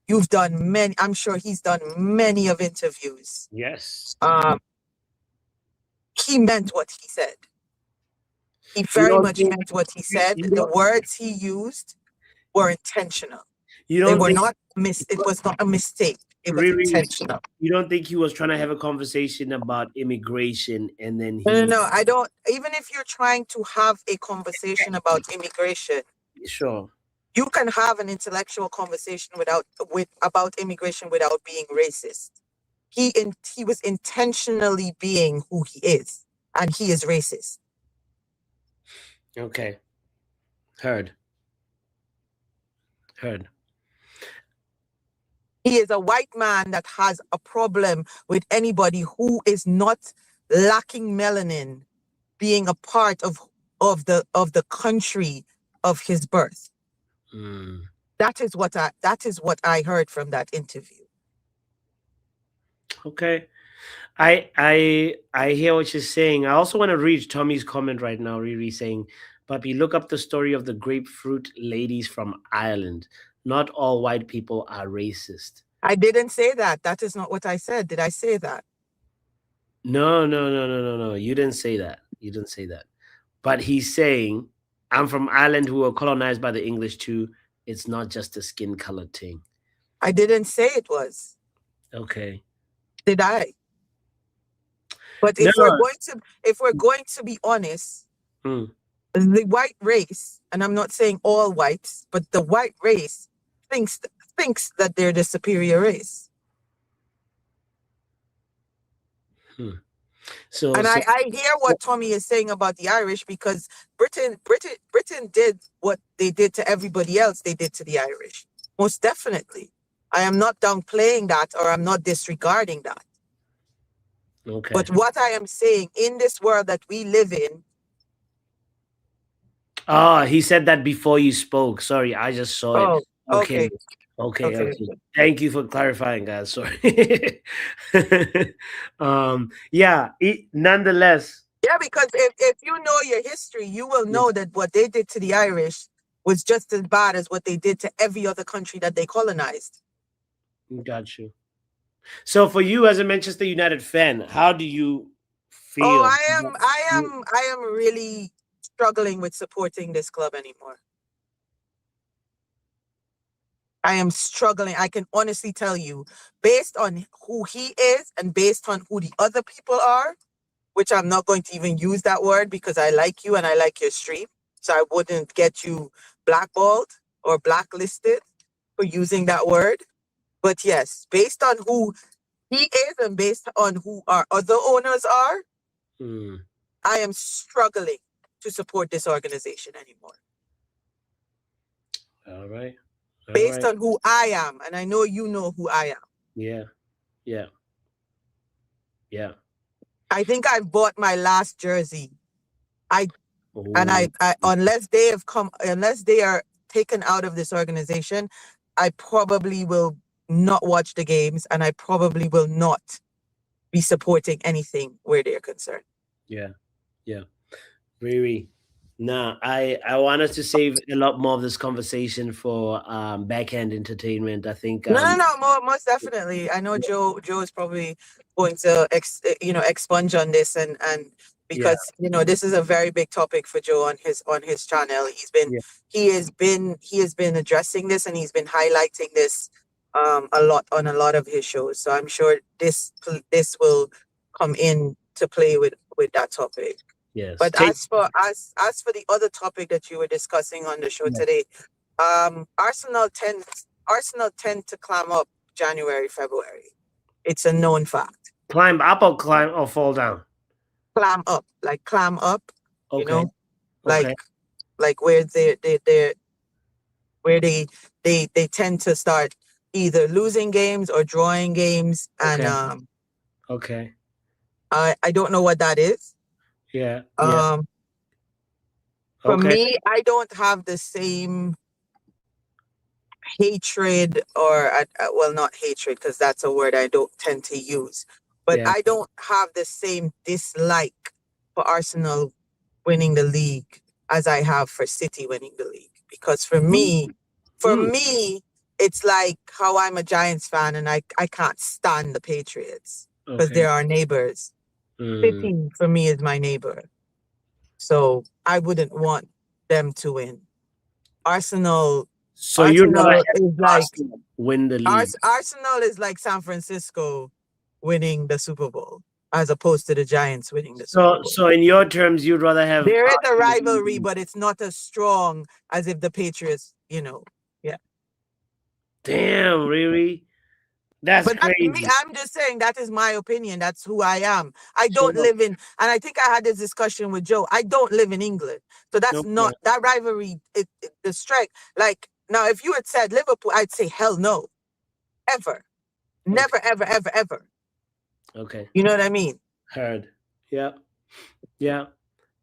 You've done many, I'm sure he's done many of interviews.
Yes.
He meant what he said. He very much meant what he said. The words he used were intentional. It was not a mistake. It was intentional.
You don't think he was trying to have a conversation about immigration and then
No, I don't. Even if you're trying to have a conversation about immigration,
sure,
you can have an intellectual conversation about immigration without being racist. He was intentionally being who he is, and he is racist.
Okay. Heard.
He is a white man that has a problem with anybody who is not lacking melanin being a part of the country of his birth. That is what I heard from that interview.
Okay. I hear what you're saying. I also want to read Tommy's comment right now, Riri saying, Puppy, look up the story of the grapefruit ladies from Ireland. Not all white people are racist.
I didn't say that. That is not what I said. Did I say that?
No. You didn't say that. You didn't say that. But he's saying, I'm from Ireland who were colonized by the English too. It's not just a skin color thing.
I didn't say it was.
Okay.
Did I? But if we're going to be honest,
Mm.
the white race, and I'm not saying all whites, but the white race thinks that they're the superior race.
So,
and I hear what Tommy is saying about the Irish, because Britain did what they did to everybody else, they did to the Irish. Most definitely. I am not downplaying that, or I'm not disregarding that.
okay.
But what I am saying, in this world that we live in.
Oh, he said that before you spoke. Sorry, I just saw it.
Okay.
Okay. Thank you for clarifying, guys. Sorry. Nonetheless.
Yeah, because if you know your history, you will know that what they did to the Irish was just as bad as what they did to every other country that they colonized.
Got you. So for you as a Manchester United fan, how do you feel?
Oh, I am really struggling with supporting this club anymore. I am struggling. I can honestly tell you, based on who he is and based on who the other people are, which I'm not going to even use that word because I like you and I like your stream. So I wouldn't get you blackballed or blacklisted for using that word. But yes, based on who he is and based on who our other owners are, I am struggling to support this organization anymore.
All right.
Based on who I am, and I know you know who I am.
Yeah.
I think I've bought my last jersey. Unless they are taken out of this organization, I probably will not watch the games, and I probably will not be supporting anything where they're concerned.
Yeah. Riri. Nah, I want us to save a lot more of this conversation for backhand entertainment. I think
most definitely. I know Joe is probably going to expunge on this and because this is a very big topic for Joe on his channel. He has been addressing this, and he's been highlighting this a lot on a lot of his shows. So I'm sure this will come in to play with that topic.
Yes.
But as for the other topic that you were discussing on the show today, Arsenal tend to climb up January, February. It's a known fact.
Climb up or fall down?
Climb up.
Okay.
Like where they tend to start either losing games or drawing games, and
okay.
I don't know what that is.
Yeah.
For me, I don't have the same hatred, or well, not hatred, because that's a word I don't tend to use, but I don't have the same dislike for Arsenal winning the league as I have for City winning the league. Because for me, it's like how I'm a Giants fan and I can't stand the Patriots because they're our neighbors. City for me is my neighbor, so I wouldn't want them to win. Arsenal.
So you'd rather
is like
win the league.
Arsenal is like San Francisco winning the Super Bowl as opposed to the Giants winning the Super Bowl.
So in your terms, you'd rather have
there is a rivalry, but it's not as strong as if the Patriots, yeah.
Damn, really? That's crazy.
I'm just saying that is my opinion. That's who I am. I don't live in, and I think I had this discussion with Joe. I don't live in England, so that's not that rivalry. The strike, like now, if you had said Liverpool, I'd say hell no, ever, never, ever.
Okay.
You know what I mean?
Heard. Yeah.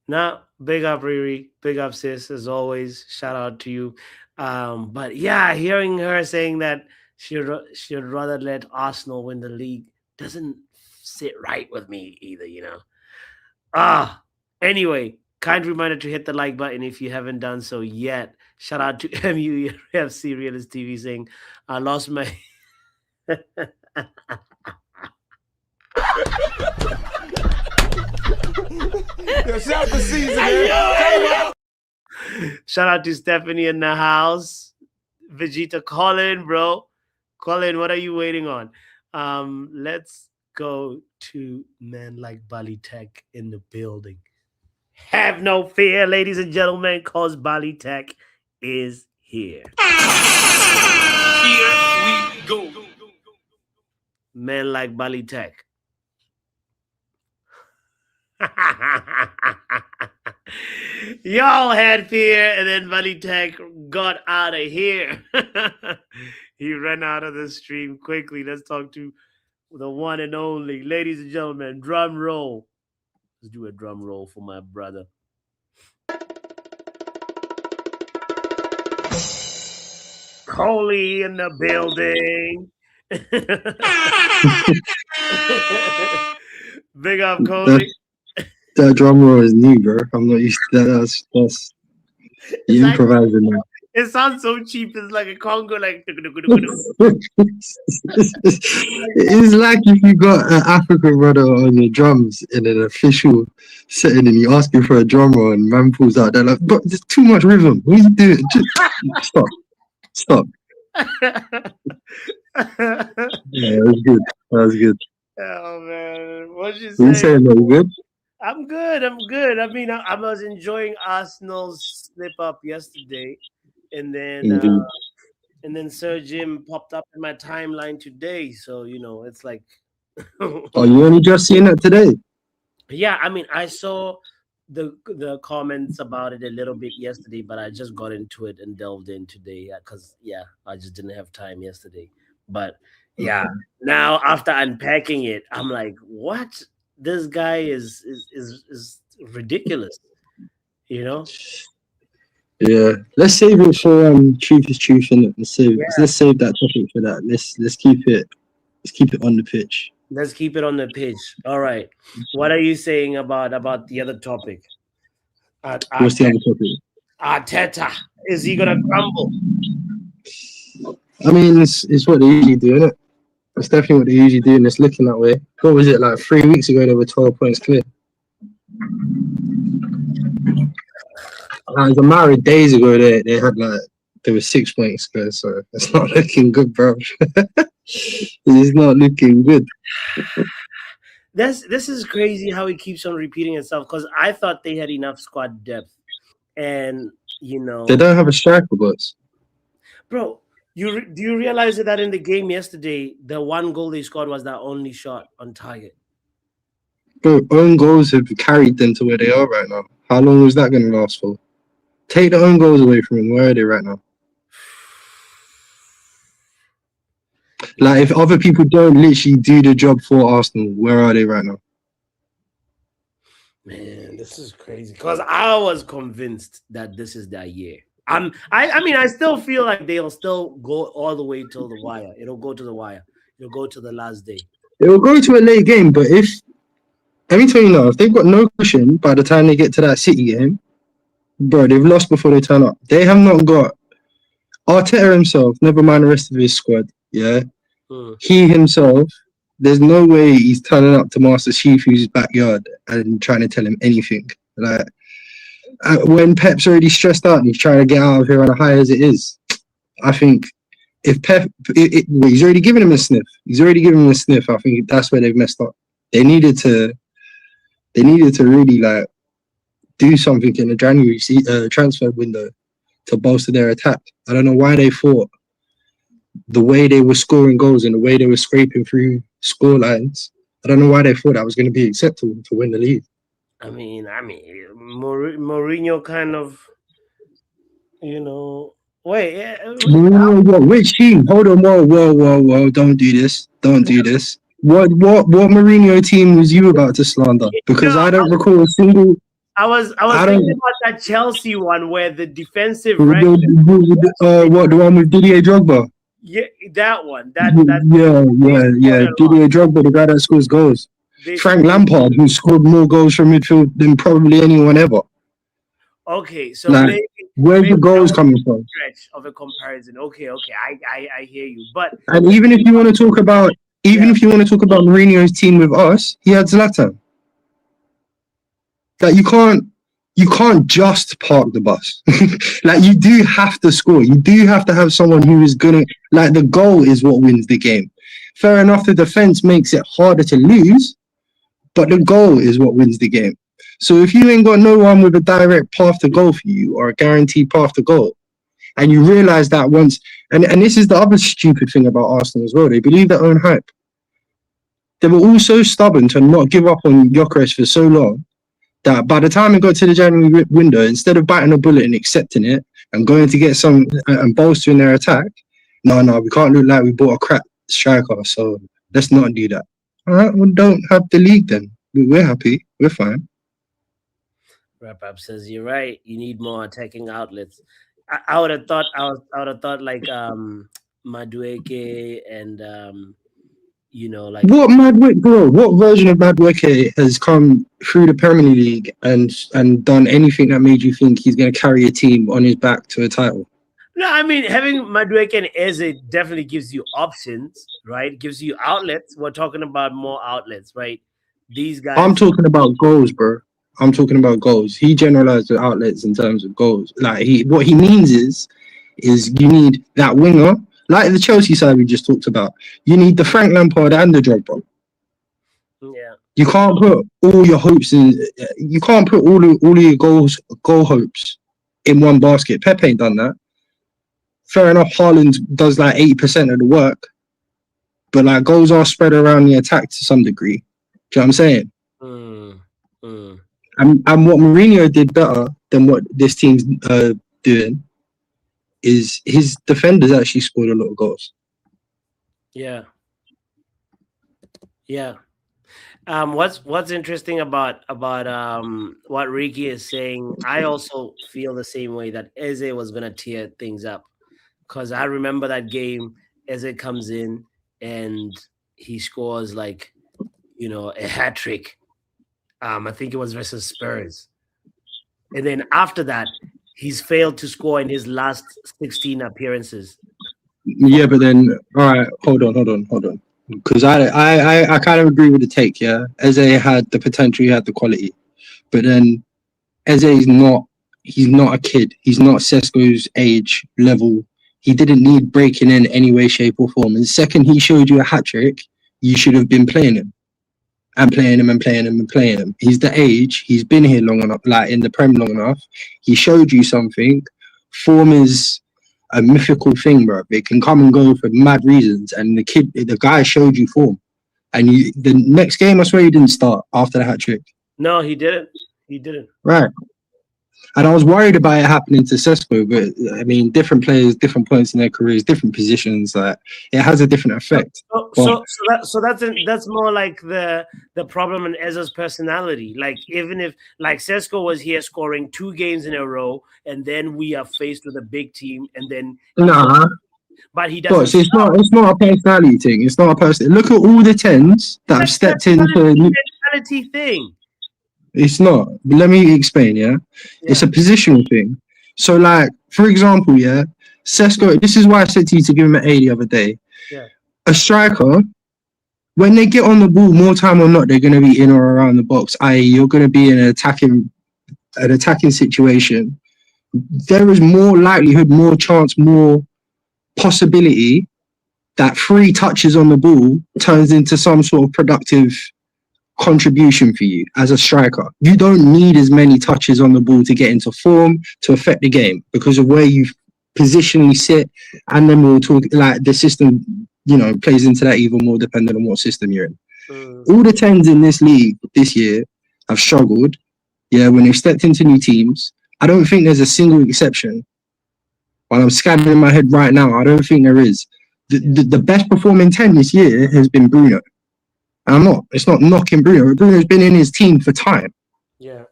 Now, big up, Riri. Big up, sis. As always, shout out to you. But yeah, hearing her saying that she'd rather let Arsenal win the league doesn't sit right with me either, you know. Anyway, kind reminder to hit the like button if you haven't done so yet. Shout out to MUFC Realist TV saying, I lost my.
Shout the season, man.
Shout out to Stephanie in the house. Vegeta, call in, bro. Call in. What are you waiting on? Let's go to man like Bali Tech in the building. Have no fear, ladies and gentlemen, cause Bali Tech is here.
Here we go.
Man like Bali Tech. Y'all had fear, and then Bali Tech got out of here. He ran out of the stream quickly. Let's talk to the one and only, ladies and gentlemen, drum roll. Let's do a drum roll for my brother. Coley in the building. Big up, Coley.
That drum roll is new, bro. I'm not used to that. That's you improvising now.
It sounds so cheap. It's like a Congo, like.
It's like if you got an African brother on your drums in an official setting and you ask him for a drum roll and man pulls out, they're like, but there's too much rhythm. What are you doing? Just stop. Yeah, that was good.
Oh man, what you
What you
say?
saying, man? You good?
I'm good. I mean, I was enjoying Arsenal's slip up yesterday, and then Sir Jim popped up in my timeline today. So you know, it's like,
Oh, you only just seen it today?
yeah. I mean, I saw the comments about it a little bit yesterday, but I just got into it and delved in today because I just didn't have time yesterday. But yeah, now after unpacking it, I'm like, what? This guy is ridiculous, you know.
Yeah. Let's save it for truth is truth, and let's save that topic for that. Let's keep it on the pitch.
Let's keep it on the pitch. All right. What are you saying about the other topic?
What's the other topic?
Arteta, is he gonna crumble?
I mean, it's what they usually do, isn't it? It's definitely what they usually do, and it's looking that way. What was it, like 3 weeks ago, they were 12 points clear? It was a matter of days ago, they were 6 points clear, so it's not looking good, bro. It's not looking good.
This is crazy how it keeps on repeating itself, because I thought they had enough squad depth. And, you know...
They don't have a striker, boys.
Bro, do you realize that in the game yesterday, the one goal they scored was their only shot on target?
Bro, own goals have carried them to where they are right now. How long was that going to last for? Take the own goals away from them. Where are they right now? Like, if other people don't literally do the job for Arsenal, where are they right now?
Man, this is crazy. Because I was convinced that this is their year. I mean, I still feel like they'll still go all the way till the wire. It'll go to the wire. It'll go to the last day.
It will go to a late game, but let me tell you now, if they've got no cushion by the time they get to that City game, bro, they've lost before they turn up. They have not got Arteta himself, never mind the rest of his squad, yeah? He himself, there's no way he's turning up to Master Chief, who's his backyard, and trying to tell him anything. Like, when Pep's already stressed out and he's trying to get out of here on a high as it is, I think if Pep, he's already given him a sniff. I think that's where they've messed up. They needed to really like do something in the January transfer window to bolster their attack. I don't know why they thought the way they were scoring goals and the way they were scraping through score lines, I don't know why they thought that was going to be acceptable to win the league.
I mean, Mourinho kind of, you know, wait.
Mourinho, which team? Hold on, whoa! Don't do this. What Mourinho team was you about to slander? Because I don't recall a single.
I was thinking about that Chelsea one where the defensive
what, the one with Didier Drogba?
Yeah, that one.
Yeah. Didier Drogba, the guy that scores goals. Frank Lampard, who scored more goals from midfield than probably anyone ever.
Okay, so
Like,
maybe
where's the goals
that was
coming from?
a stretch of a comparison. Okay, I hear you. But
And even if you want to talk about, Mourinho's team with us, he had Zlatan. Like, you can't just park the bus. Like, you do have to score. You do have to have someone who is gonna, like, the goal is what wins the game. Fair enough, the defense makes it harder to lose, but the goal is what wins the game. So if you ain't got no one with a direct path to goal for you, or a guaranteed path to goal, and you realize that once, and this is the other stupid thing about Arsenal as well, they believe their own hype. They were all so stubborn to not give up on Gyökeres for so long, that by the time it got to the January window, instead of biting a bullet and accepting it and going to get some and bolstering their attack, no, we can't look like we bought a crap striker, so let's not do that. All right, we don't have the league then. We're happy. We're fine.
Wrap-Up says you're right. You need more attacking outlets. I would have thought like Madueke and like
What Madueke, bro? What version of Madueke has come through the Premier League and done anything that made you think he's going to carry a team on his back to a title?
No, I mean, having Madueke and Eze definitely gives you options, right? Gives you outlets. We're talking about more outlets, right? These guys.
I'm talking about goals, bro. I'm talking about goals. He generalized the outlets in terms of goals. Like, what he means is you need that winger, like the Chelsea side we just talked about. You need the Frank Lampard and the Drogba.
Yeah.
You can't put all your hopes in. You can't put all of your goal hopes in one basket. Pep ain't done that. Fair enough, Haaland does like 80% of the work, but like goals are spread around the attack to some degree. Do you know what I'm saying? And what Mourinho did better than what this team's doing is his defenders actually scored a lot of goals.
Yeah. What's interesting about what Ricky is saying, I also feel the same way, that Eze was gonna tear things up, because I remember that game. Eze comes in and he scores like a hat trick. I think it was versus Spurs, and then after that, he's failed to score in his last 16 appearances.
Yeah, but then all right, hold on. Because I kind of agree with the take, yeah. Eze had the potential, he had the quality. But then Eze is he's not a kid. He's not Sesko's age level. He didn't need breaking in any way, shape, or form. And the second he showed you a hat-trick, you should have been playing him. And playing him. He's the age, he's been here long enough, like in the Prem long enough. He showed you something. Form is a mythical thing, bro. It can come and go for mad reasons. And the guy showed you form. And the next game, I swear he didn't start after the hat trick.
No, he didn't.
Right. And I was worried about it happening to Sesko, but I mean, different players, different points in their careers, different positions. It has a different effect.
So that's more like the problem in Eze's personality. Like, even if like Sesko was here scoring 2 games in a row, and then we are faced with a big team, and then but he doesn't.
It's not a personality thing. It's not a person. Look at all the 10s that have stepped into
personality thing.
It's not. But let me explain, yeah? It's a positional thing. So, like, for example, yeah, Sesko, this is why I said to you to give him an A the other day.
Yeah.
A striker, when they get on the ball, more time or not, they're going to be in or around the box, i.e. you're going to be in an attacking situation. There is more likelihood, more chance, more possibility that 3 touches on the ball turns into some sort of productive contribution for you as a striker. You don't need as many touches on the ball to get into form to affect the game because of where you positionally sit, and then we'll talk like the system, plays into that even more depending on what system you're in. All the 10s in this league this year have struggled, when they've stepped into new teams. I don't think there's a single exception. While I'm scanning in my head right now, I don't think there is. The best performing 10 this year has been Bruno. It's not knocking Bruno. Bruno's been in his team for time.
Yeah.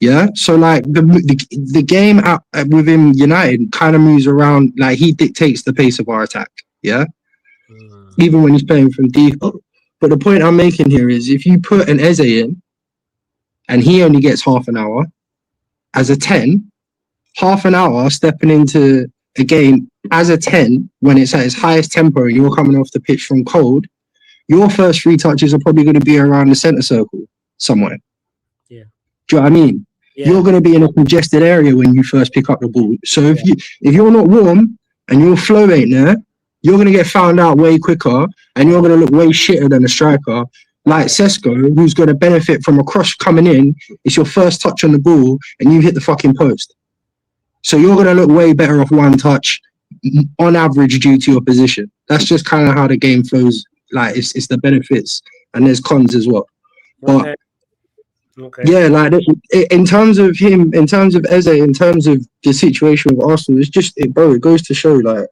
Yeah. So like the game within United kind of moves around. Like he dictates the pace of our attack. Yeah. Even when he's playing from deep. But the point I'm making here is if you put an Eze in and he only gets half an hour as a 10, half an hour stepping into a game as a 10 when it's at its highest tempo and you're coming off the pitch from cold, your first 3 touches are probably going to be around the centre circle somewhere.
Yeah.
Do you know what I mean?
Yeah.
You're going to be in a congested area when you first pick up the ball. So if you're not warm and your flow ain't there, you're going to get found out way quicker and you're going to look way shitter than a striker like Sesko, who's going to benefit from a cross coming in. It's your first touch on the ball and you hit the fucking post. So you're going to look way better off one touch on average due to your position. That's just kind of how the game flows. Like it's the benefits and there's cons as well. But yeah, like in terms of him, in terms of Eze, in terms of the situation with Arsenal, it's just it goes to show like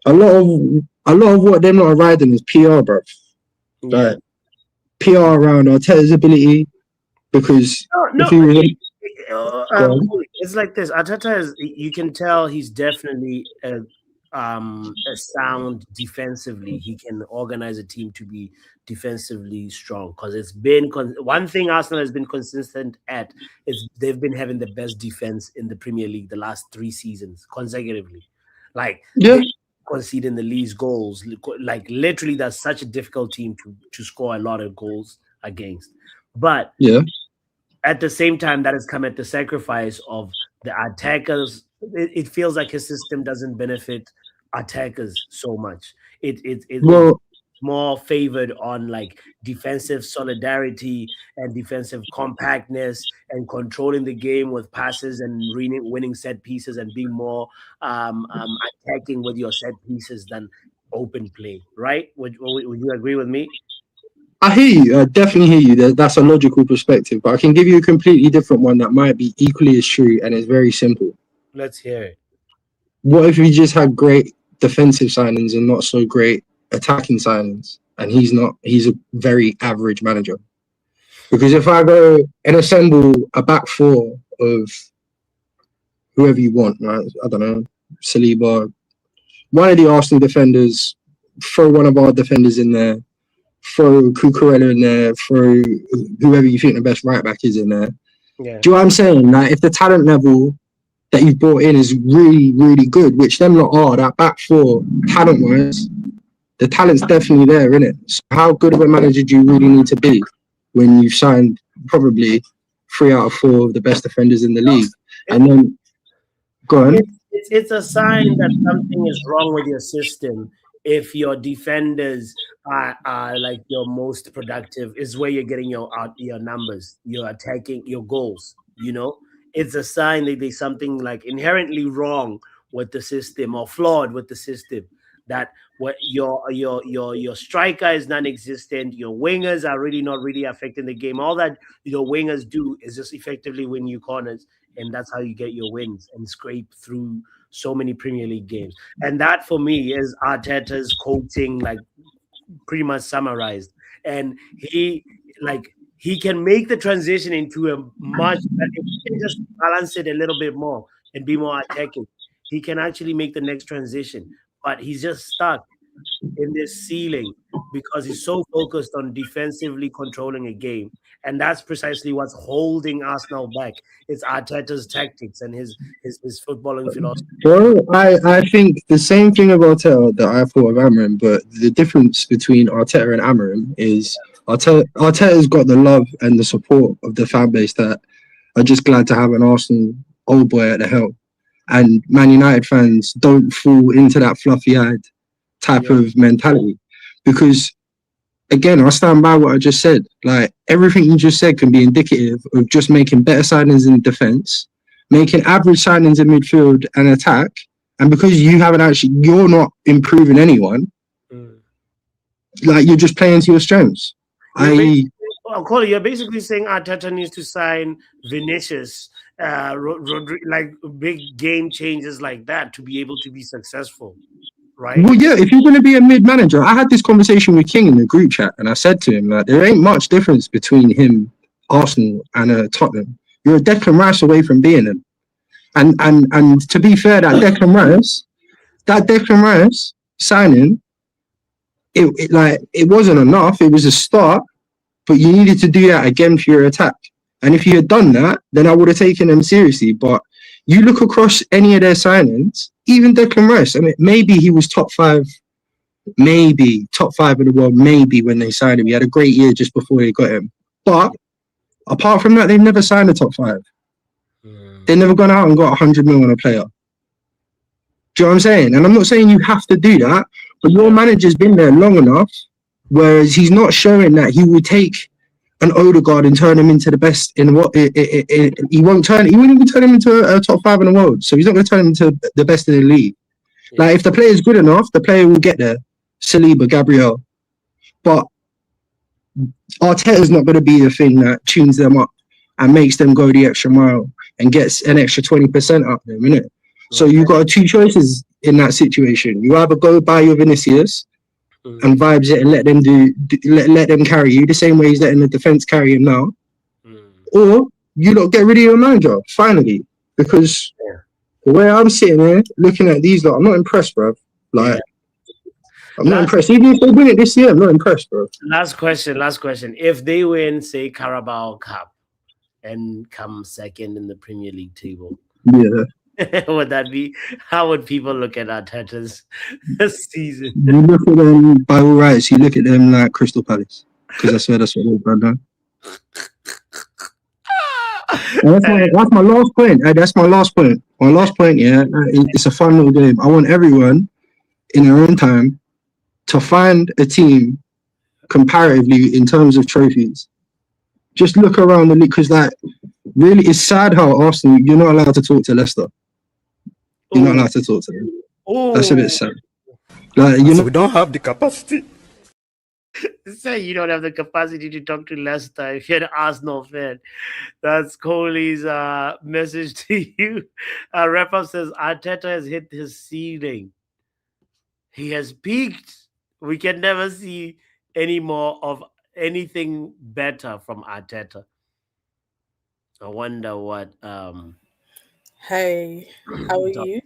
a lot of what them lot are riding is PR, bro. Like PR around Arteta's ability, because
it's like this. Arteta is, you can tell he's definitely a sound defensively. He can organize a team to be defensively strong, because it's been one thing Arsenal has been consistent at is they've been having the best defense in the Premier League the last 3 seasons consecutively. Like conceding the least goals, like literally that's such a difficult team to score a lot of goals against. But at the same time, that has come at the sacrifice of the attackers. It feels like his system doesn't benefit attackers so much. It's more favored on like defensive solidarity and defensive compactness and controlling the game with passes and winning set pieces and being more attacking with your set pieces than open play, right? Would you agree with me?
I hear you. I definitely hear you. That's a logical perspective, but I can give you a completely different one that might be equally as true, and it's very simple.
Let's hear it.
What if we just had great defensive signings and not so great attacking signings? And he's a very average manager. Because if I go and assemble a back 4 of whoever you want, right? I don't know, Saliba, one of the Arsenal defenders, throw one of our defenders in there, throw Cucurella in there, throw whoever you think the best right back is in there.
Yeah.
Do you know what I'm saying? Like, if the talent level that you've brought in is really, really good, which them lot are, that back 4, talent-wise, the talent's definitely there, isn't it? So how good of a manager do you really need to be when you've signed probably 3 out of 4 of the best defenders in the league? And then, go on.
It's a sign that something is wrong with your system if your defenders are like your most productive, is where you're getting your numbers, you're attacking your goals, you know? It's a sign that there's something like inherently wrong with the system or flawed with the system, that what your striker is non-existent, your wingers are really not really affecting the game. All that your wingers do is just effectively win you corners, and that's how you get your wins and scrape through so many Premier League games. And that for me is Arteta's coaching, like pretty much summarized. And he can make the transition into a much better, if he can just balance it a little bit more and be more attacking, he can actually make the next transition. But he's just stuck in this ceiling because he's so focused on defensively controlling a game. And that's precisely what's holding Arsenal back. It's Arteta's tactics and his footballing philosophy.
Well, I think the same thing about Arteta that I thought of Amorim, but the difference between Arteta and Amorim is Arteta's got the love and the support of the fan base that are just glad to have an Arsenal old boy at the helm. And Man United fans don't fall into that fluffy-eyed type of mentality. Because, again, I stand by what I just said. Like, everything you just said can be indicative of just making better signings in defence, making average signings in midfield and attack. And because you're not improving anyone, like, you're just playing to your strengths.
You're basically saying Arteta needs to sign Vinicius, like big game changes like that to be able to be successful, right?
Well, yeah, if you're going to be a mid-manager, I had this conversation with King in the group chat, and I said to him, like, there ain't much difference between him, Arsenal, and Tottenham. You're a Declan Rice away from being him. And to be fair, that Declan Rice signing it wasn't enough. It was a start, but you needed to do that again for your attack. And if you had done that, then I would have taken them seriously. But you look across any of their signings, even Declan Rice. I mean, maybe he was top 5, maybe top 5 in the world, maybe when they signed him. He had a great year just before they got him. But apart from that, they've never signed a top 5. They've never gone out and got 100 mil on a player. Do you know what I'm saying? And I'm not saying you have to do that, but your manager's been there long enough, whereas he's not showing that he will take an Odegaard and turn him into the best in what he won't even turn him into a top 5 in the world. So he's not going to turn him into the best in the league. Like if the player is good enough, the player will get there. Saliba, Gabriel, but Arteta's not going to be the thing that tunes them up and makes them go the extra mile and gets an extra 20% out of them, innit? So you've got 2 choices in that situation. You either go buy your Vinicius and vibes it and let them let them carry you the same way he's letting the defense carry him now, or you lot get rid of your manager finally, because the way I'm sitting there looking at these lot, I'm not impressed, bro. Like I'm not impressed. Even if they win it this year, I'm not impressed, bro.
Last question. If they win, say, Carabao Cup and come second in the Premier League table, would that be? How would people look at Arteta's season?
You look at them by all rights. You look at them like Crystal Palace, because that's what they've done. That's my last point. That's my last point. My last point, it's a fun little game. I want everyone in their own time to find a team comparatively in terms of trophies. Just look around the league, because really, it's sad how Arsenal, you're not allowed to talk to Leicester. You're not allowed to talk to them. That's a bit sad.
We don't have the capacity.
Say you don't have the capacity to talk to Leicester if you're an Arsenal fan. That's Coley's message to you. Wrap-up says Arteta has hit his ceiling. He has peaked. We can never see any more of anything better from Arteta. I wonder what
Hey, how are
Doc,
you?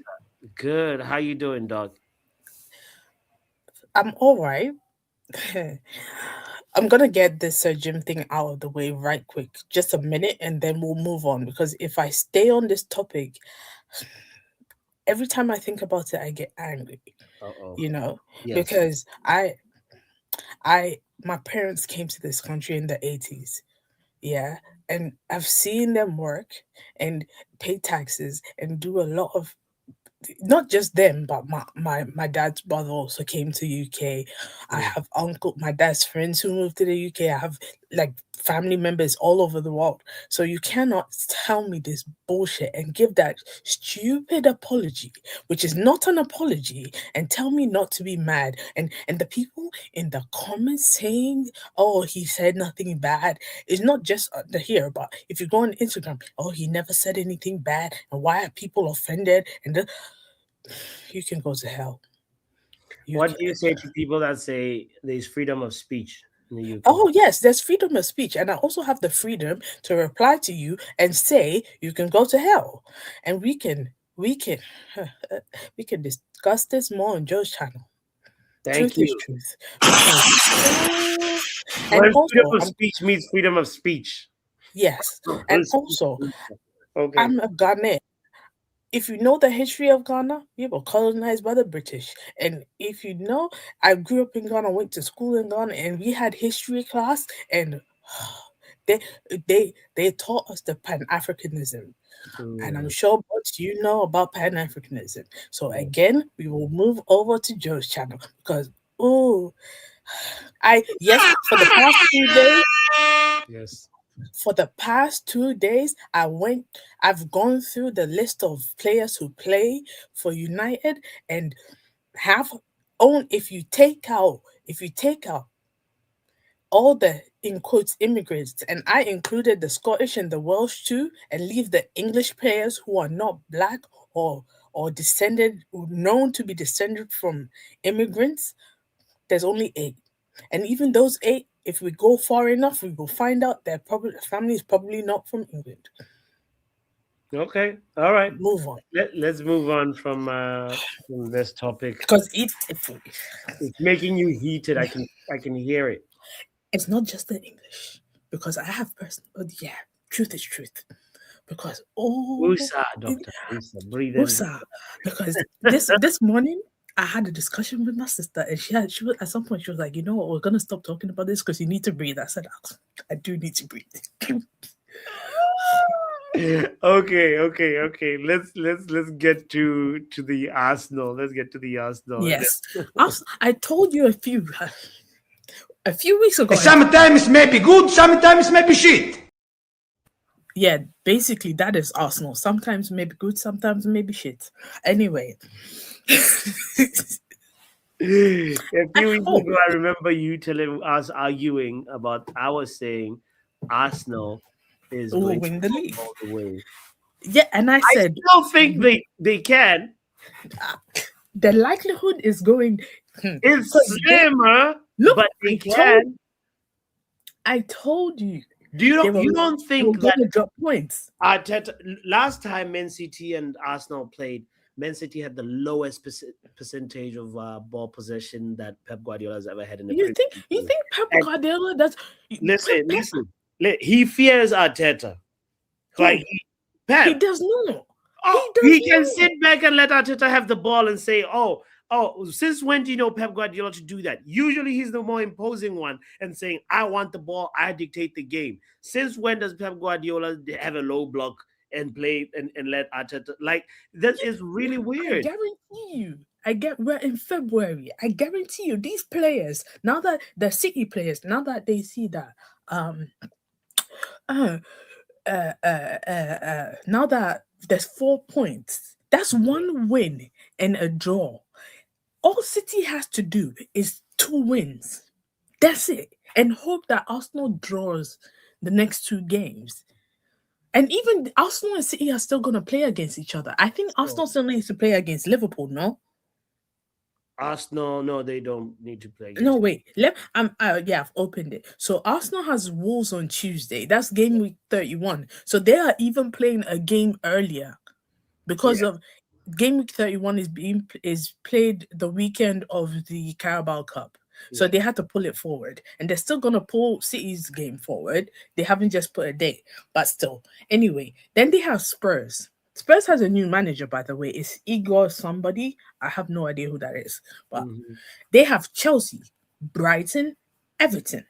good. How you doing, Doc?
I'm all right. I'm gonna get this Jim thing out of the way right quick, just a minute, and then we'll move on. Because if I stay on this topic, every time I think about it, I get angry. You know, because my parents came to this country in the 80s. Yeah, and I've seen them work and pay taxes and do a lot of, not just them, but my dad's brother also came to UK. I have my dad's friends who moved to the UK. I have like family members all over the world. So you cannot tell me this bullshit and give that stupid apology, which is not an apology, and tell me not to be mad. And the people in the comments saying, "Oh, he said nothing bad," is not just here, but if you go on Instagram, "Oh, he never said anything bad," and why are people offended? And you can go to hell.
What do you say to people that say there's freedom of speech in the UK?
Oh yes, there's freedom of speech, and I also have the freedom to reply to you and say you can go to hell, and we can discuss this more on Joe's channel.
Thank
Truth
you.
is truth. And
Well,
also,
freedom of speech means freedom of speech.
Yes, and also,
Okay.
I'm a Ghanaian. If you know the history of Ghana, we were colonized by the British. And if you know, I grew up in Ghana, went to school in Ghana, and we had history class, and they taught us the Pan-Africanism. And I'm sure both you know about Pan-Africanism. So again, we will move over to Joe's channel because for the past 2 days.
Yes.
For the past 2 days, I've gone through the list of players who play for United and if you take out all the in quotes immigrants, and I included the Scottish and the Welsh too, and leave the English players who are not black or known to be descended from immigrants, there's only 8. And even those 8, if we go far enough, we will find out their family is probably not from England.
Okay. All right.
Move on.
Let's move on from this topic.
Because
It's making you heated. I can hear it.
it's not just the English. Because I have truth is truth. Because
Usa, Doctor. Usa, breathe in.
Usa. Because this morning I had a discussion with my sister, and she was at some point she was like, you know what, we're gonna stop talking about this because you need to breathe. I said, I do need to breathe.
Okay. Let's get to the Arsenal. Let's get to the Arsenal.
Yes, I told you a few weeks ago.
Sometimes maybe good, sometimes maybe shit.
Yeah, basically that is Arsenal. Sometimes maybe good, sometimes maybe shit. Anyway.
A few weeks ago, I remember you telling us arguing about. I was saying Arsenal is
will
going
win the league
all the way.
Yeah, and I said
still think they can.
The likelihood is going.
It's slimmer, but they can.
I told you.
You don't think that
going to drop points?
Arteta, last time Man City and Arsenal played, Man City had the lowest percentage of ball possession that Pep Guardiola has ever had in the
You think Pep Guardiola does?
Listen. He fears Arteta. Like Pep.
He does not.
He can sit back and let Arteta have the ball and say, oh, since when do you know Pep Guardiola to do that? Usually he's the more imposing one and saying, I want the ball, I dictate the game. Since when does Pep Guardiola have a low block and play and let Arteta? Like, that is really weird.
I guarantee you. We're in February. I guarantee you, these players, now that the City players, now that they see that now that there's 4 points, that's one win and a draw. All City has to do is 2 wins. That's it. And hope that Arsenal draws the next 2 games. And even Arsenal and City are still going to play against each other. I think Arsenal still needs to play against Liverpool, no?
Arsenal, no, they don't need to play.
No, wait. I've opened it. So Arsenal has Wolves on Tuesday. That's game week 31. So they are even playing a game earlier because of game week 31 is played the weekend of the Carabao Cup. So they had to pull it forward, and they're still gonna pull City's game forward. They haven't just put a date, but still. Anyway, then they have Spurs. Spurs has a new manager, by the way. It's Igor somebody. I have no idea who that is. But they have Chelsea, Brighton, Everton.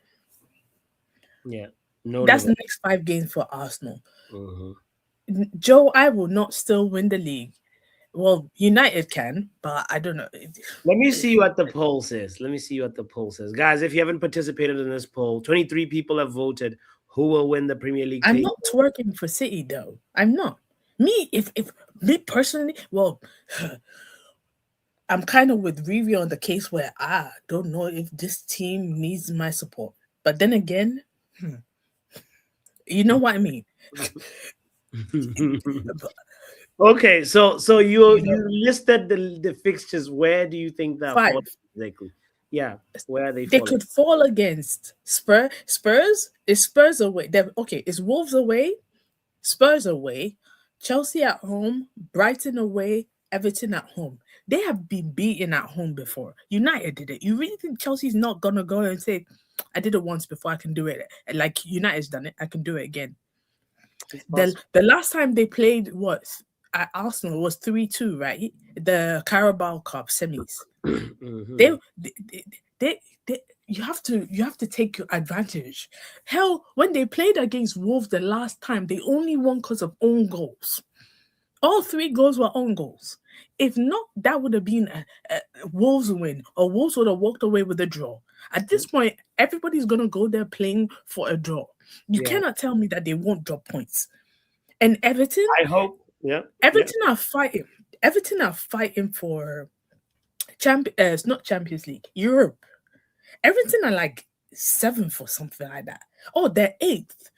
Yeah.
That's the next 5 games for Arsenal. Joe, I will not still win the league. Well, United can, but I don't know.
Let me see what the poll says. Guys, if you haven't participated in this poll, 23 people have voted who will win the Premier League.
I'm not twerking for City, though. I'm not. If me personally, well, I'm kind of with Riri on the case where I don't know if this team needs my support. But then again, you know what I mean.
Okay, so you listed the fixtures. Where do you think that
5
falls exactly? Yeah, where are they?
They could fall against Spurs. Is Spurs away? Is Wolves away? Spurs away. Chelsea at home. Brighton away. Everton at home. They have been beaten at home before. United did it. You really think Chelsea's not gonna go and say, "I did it once before. I can do it." Like United's done it. I can do it again. The last time they played at Arsenal was 3-2, right? The Carabao Cup semis. You have to take your advantage. Hell, when they played against Wolves the last time, they only won because of own goals. All 3 goals were own goals. If not, that would have been a Wolves win, or Wolves would have walked away with a draw. At this point, everybody's gonna go there playing for a draw. You cannot tell me that they won't drop points. And Everton,
I hope. Yeah.
Everton are fighting. Everton are fighting for it's not Champions League, Europe. Everton are like 7th or something like that. Oh, they're 8th.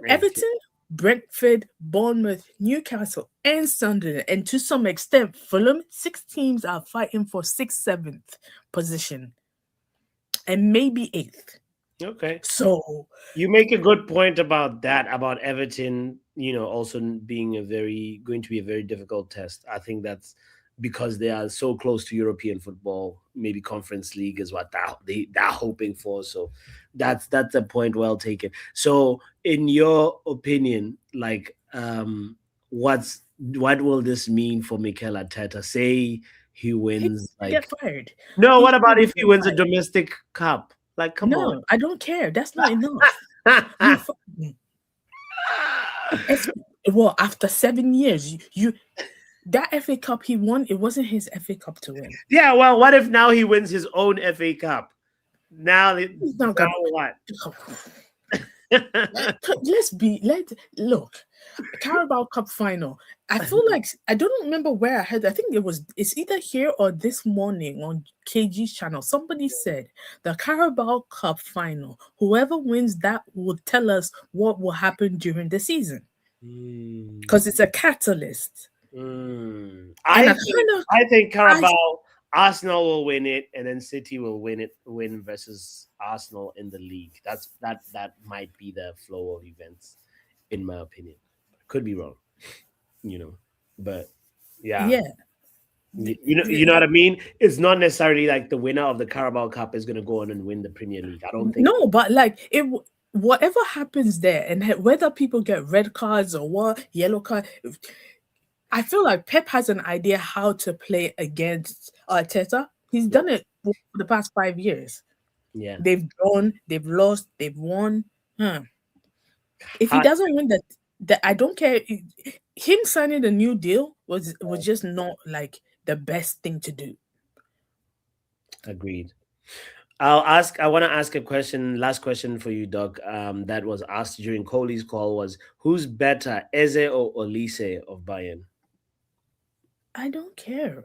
Everton, Brentford, Bournemouth, Newcastle, and Sunderland, and to some extent, Fulham. 6 teams are fighting for 6th, 7th position, and maybe 8th.
Okay.
So
You make a good point about that, about Everton, also being going to be a very difficult test. I think that's because they are so close to European football. Maybe Conference League is what they're hoping for. So that's a point well taken. So, in your opinion, like, what will this mean for Mikel Arteta? Say he wins,
he get
like,
fired.
no.
He
What about
should
if he
get
wins a
fired.
domestic cup? Like, come on.
No, I don't care. That's not enough. You well, after 7 years, you that FA Cup he won, it wasn't his FA Cup to win.
Yeah, well, what if now he wins his own FA Cup? Now,
He's not
now
gonna
what?
Look, Carabao Cup final. I feel like I don't remember where I heard. I think it's either here or this morning on KG's channel. Somebody said the Carabao Cup final. Whoever wins that will tell us what will happen during the season because it's a catalyst.
I think Carabao, Arsenal will win it, and then City will win versus Arsenal in the league. That might be the flow of events, in my opinion. Could be wrong, but yeah. You know what I mean? It's not necessarily like the winner of the Carabao Cup is going to go on and win the Premier League. I don't think.
No, but like whatever happens there, and whether people get red cards or what yellow card. I feel like Pep has an idea how to play against Arteta. He's done it for the past 5 years.
Yeah.
They've drawn, they've lost, they've won. If he doesn't win that I don't care. Him signing the new deal was just not like the best thing to do.
Agreed. I want to ask a question, last question for you, Doc. That was asked during Coley's call was, who's better, Eze or Olise of Bayern?
I don't care.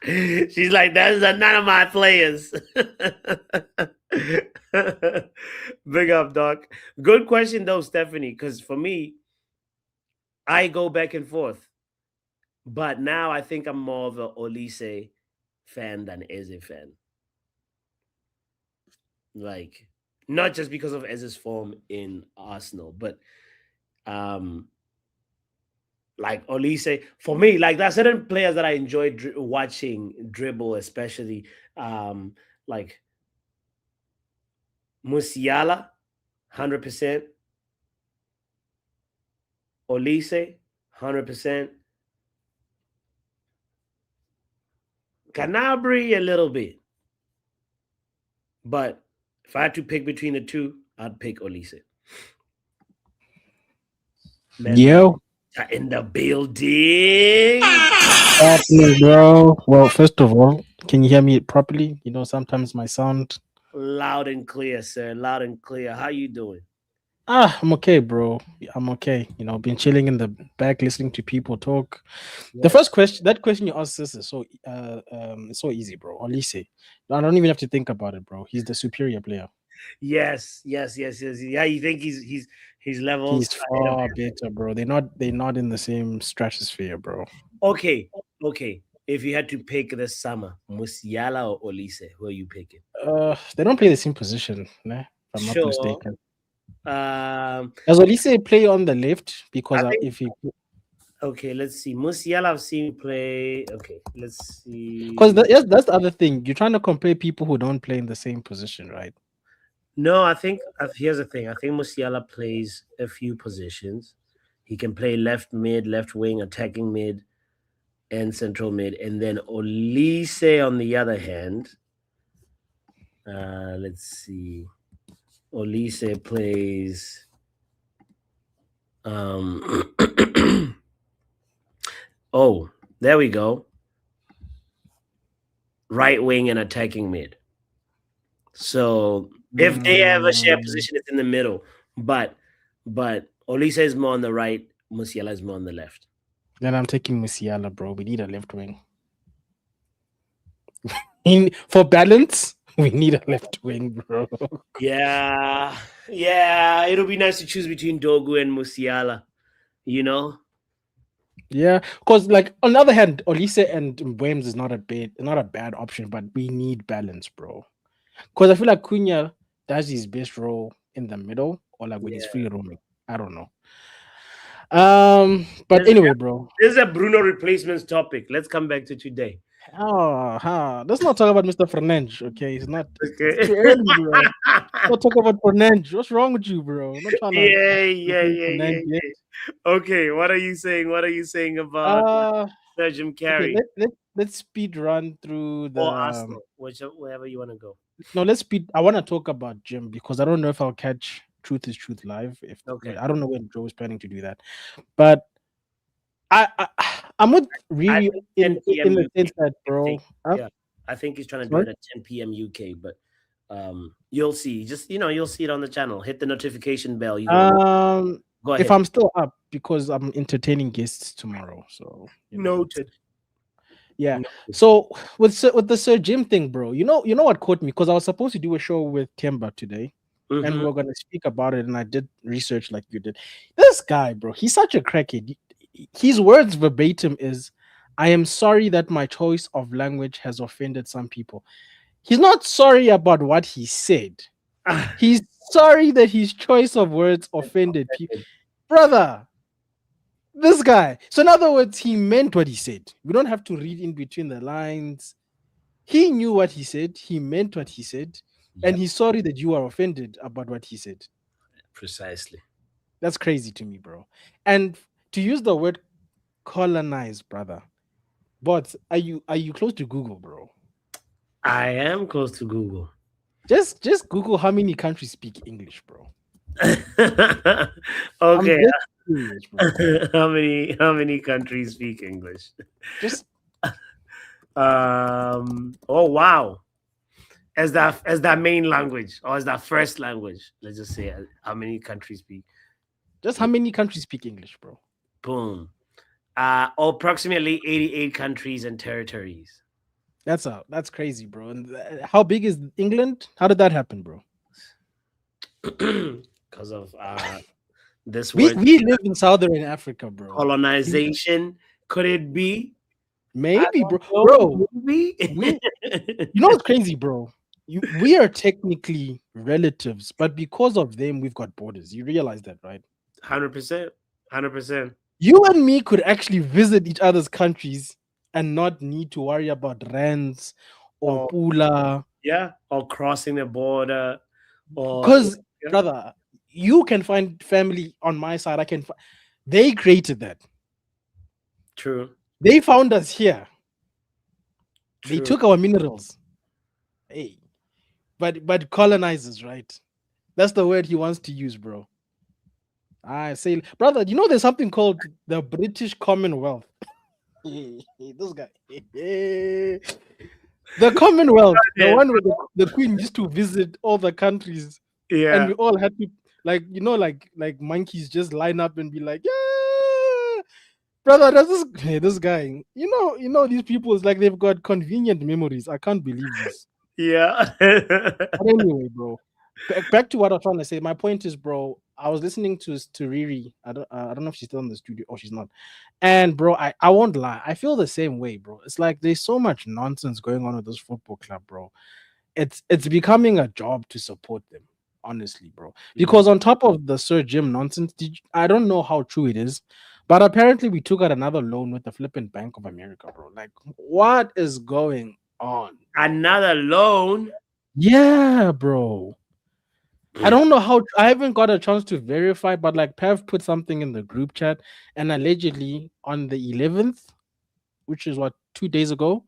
She's like, those are none of my players. Big up, Doc. Good question though, Stephanie, because for me, I go back and forth. But now I think I'm more of a Olise fan than Eze fan. Like, not just because of Eze's form in Arsenal, but like Olise, for me, like there are certain players that I enjoy watching dribble, especially like Musiala, 100%. Olise, 100%. Canabry, a little bit. But if I had to pick between the two, I'd pick Olise.
Yo.
In the building.
Happening, bro. Well, first of all, can you hear me properly? Sometimes my sound.
Loud and clear, sir. Loud and clear. How you doing?
I'm okay, bro. I'm okay. Been chilling in the back, listening to people talk. Yeah. The first question, that question you asked is so it's so easy, bro. Olise. I don't even have to think about it, bro. He's the superior player.
Yes. Yeah, you think he's levels.
He's far better, bro. They're not in the same stratosphere, bro.
Okay. If you had to pick this summer, Musiala or Olise, who are you picking?
They don't play the same position, if I'm not mistaken.
Does
Olise play on the left? Because
okay, let's see. Musiala I've seen play. Okay, let's see.
Because that's the other thing. You're trying to compare people who don't play in the same position, right?
No, I think here's the thing. I think Musiala plays a few positions. He can play left mid, left wing, attacking mid, and central mid. And then Olise, on the other hand, let's see. Olise plays oh, there we go. Right wing and attacking mid. So if they have a shared position, it's in the middle. But Olise is more on the right, Musiala is more on the left.
Then I'm taking Musiala, bro. We need a left wing. For balance, we need a left wing, bro.
Yeah. It'll be nice to choose between Dogu and Musiala,
Yeah, because like on the other hand, Olise and Mbwems is not a bad option, but we need balance, bro. Because I feel like Cunha does his best role in the middle or like when he's
Yeah.
free roaming. I don't know. But
This,
anyway, bro.
this is a Bruno replacements topic. Let's come back to today.
Let's not talk about Mr. Fernandes, okay? It's
Okay.
too early, bro. Not talk about Fernandes. What's wrong with you, bro? I'm not trying to replace Fernandes yet.
Okay, what are you saying? What are you saying about
Uh
Jim
okay,
Carrick
let's speed run through
or
the
Arsenal, wherever you want to go?
no, let's speed. I want to talk about Jim because I don't know if I'll catch Truth is Truth live. If
Okay.
I don't know when Joe is planning to do that, but I I'm not
I
really
think
in
10 p.m.
the sense
UK.
that,
I
bro.
think,
Huh?
yeah, I think he's trying to do
Sorry?
it at 10 p.m. UK, but you'll see. Just you'll see it on the channel. Hit the notification bell. You gonna go
If
ahead.
I'm still up because I'm entertaining guests tomorrow, so
Noted.
yeah.
Noted.
So with the Sir Jim thing, bro, you know what caught me because I was supposed to do a show with Timber today, and we
Mhm.
were gonna speak about it, and I did research like you did. This guy, bro, he's such a crackhead. His words verbatim is, "I am sorry that my choice of language has offended some people." He's not sorry about what he said. He's sorry that his choice of words offended people. Brother, this guy. So, in other words, he meant what he said. We don't have to read in between the lines. He knew what he said, he meant what he said, and
Yep.
he's sorry that you are offended about what he said.
Precisely.
That's crazy to me, bro. And to use the word colonize, brother. But are you close to Google, bro?
I am close to Google.
Just Google how many countries speak English, bro. I'm
Okay.
just curious, bro.
how many countries speak English?
Just
Oh wow. As that main language or as that first language. Let's just say how many countries speak.
how many countries speak English, bro?
Boom. Approximately 88 countries and territories.
That's crazy, bro. And how big is England? How did that happen, bro?
Because of this
We
word
we live in Southern Africa, bro.
colonization. Could it be? I
Maybe, bro.
don't know.
Bro,
Maybe.
you know what's crazy, bro? We are technically relatives, but because of them, we've got borders. You realize that, right?
100%. 100%.
You and me could actually visit each other's countries and not need to worry about rands or
Or
pula.
yeah, or crossing the border, or
Because,
yeah,
brother, you can find family on my side. They created that.
true,
They found us here. They
true.
took our minerals. Hey, but colonizers, right? That's the word he wants to use, bro. I say, brother, you know there's something called the British Commonwealth. This guy. The Commonwealth, the
Yes.
one where the Queen used to visit all the countries, and
Yeah,
we all had to like monkeys just line up and be like, yeah, brother. That's this guy. You know these people is like they've got convenient memories. I can't believe this.
yeah.
But anyway, bro, back to what I was trying to say. My point is, bro, I was listening to Riri. I don't know if she's still in the studio or she's not. And bro, I won't lie. I feel the same way, bro. It's like there's so much nonsense going on with this football club, bro. It's becoming a job to support them, honestly, bro. Because on top of the Sir Jim nonsense, I don't know how true it is, but apparently we took out another loan with the flipping Bank of America, bro. Like, what is going on?
Another loan.
Yeah, bro. I don't know how. I haven't got a chance to verify, but like Pav put something in the group chat, and allegedly on the 11th, which is what 2 days ago,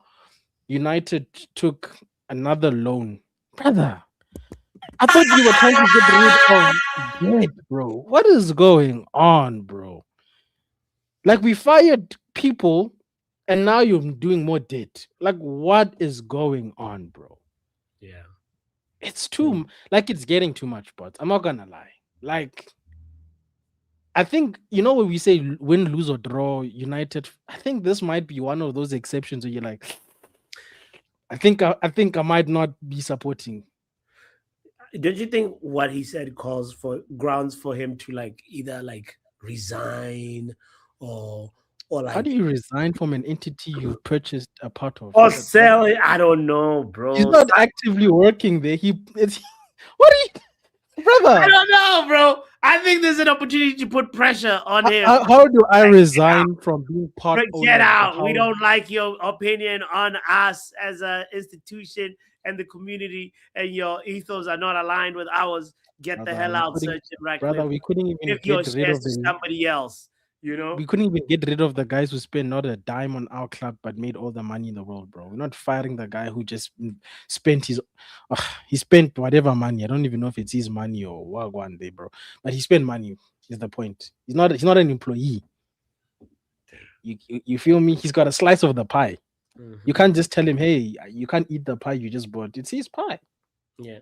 United took another loan. Brother, I thought we were trying to get rid of debt, bro. What is going on, bro? Like we fired people, and now you're doing more debt. Like what is going on, bro?
Yeah.
It's too like it's getting too much, but I'm not gonna lie. Like I think when we say win, lose or draw, United. I think this might be one of those exceptions where you're like, I think I might not be supporting.
Don't you think what he said calls for grounds for him to like either like resign or Or
How
like,
do you resign from an entity you purchased a part of?
or sell it? I don't know,
He's
bro.
not actively working there. What are you, brother?
I don't know, bro. I think there's an opportunity to put pressure on him.
How do I
Like,
resign from being part owner?
get
of the
out. We
house?
don't like your opinion on us as an institution and the community, and your ethos are not aligned with ours. Get the
Brother,
hell
we
out,
couldn't-
Sir Jim Ratcliffe.
Brother, we couldn't even
Give your
get rid
shares
of
to
the.
somebody else. You know,
We couldn't even get rid of the guys who spent not a dime on our club but made all the money in the world, bro. We're not firing the guy who just spent he spent whatever money. I don't even know if it's his money or what one day, bro. But he spent money. Is the point? He's not an employee. You feel me? He's got a slice of the pie. You can't just tell him, hey, you can't eat the pie you just bought. It's his pie.
Yeah.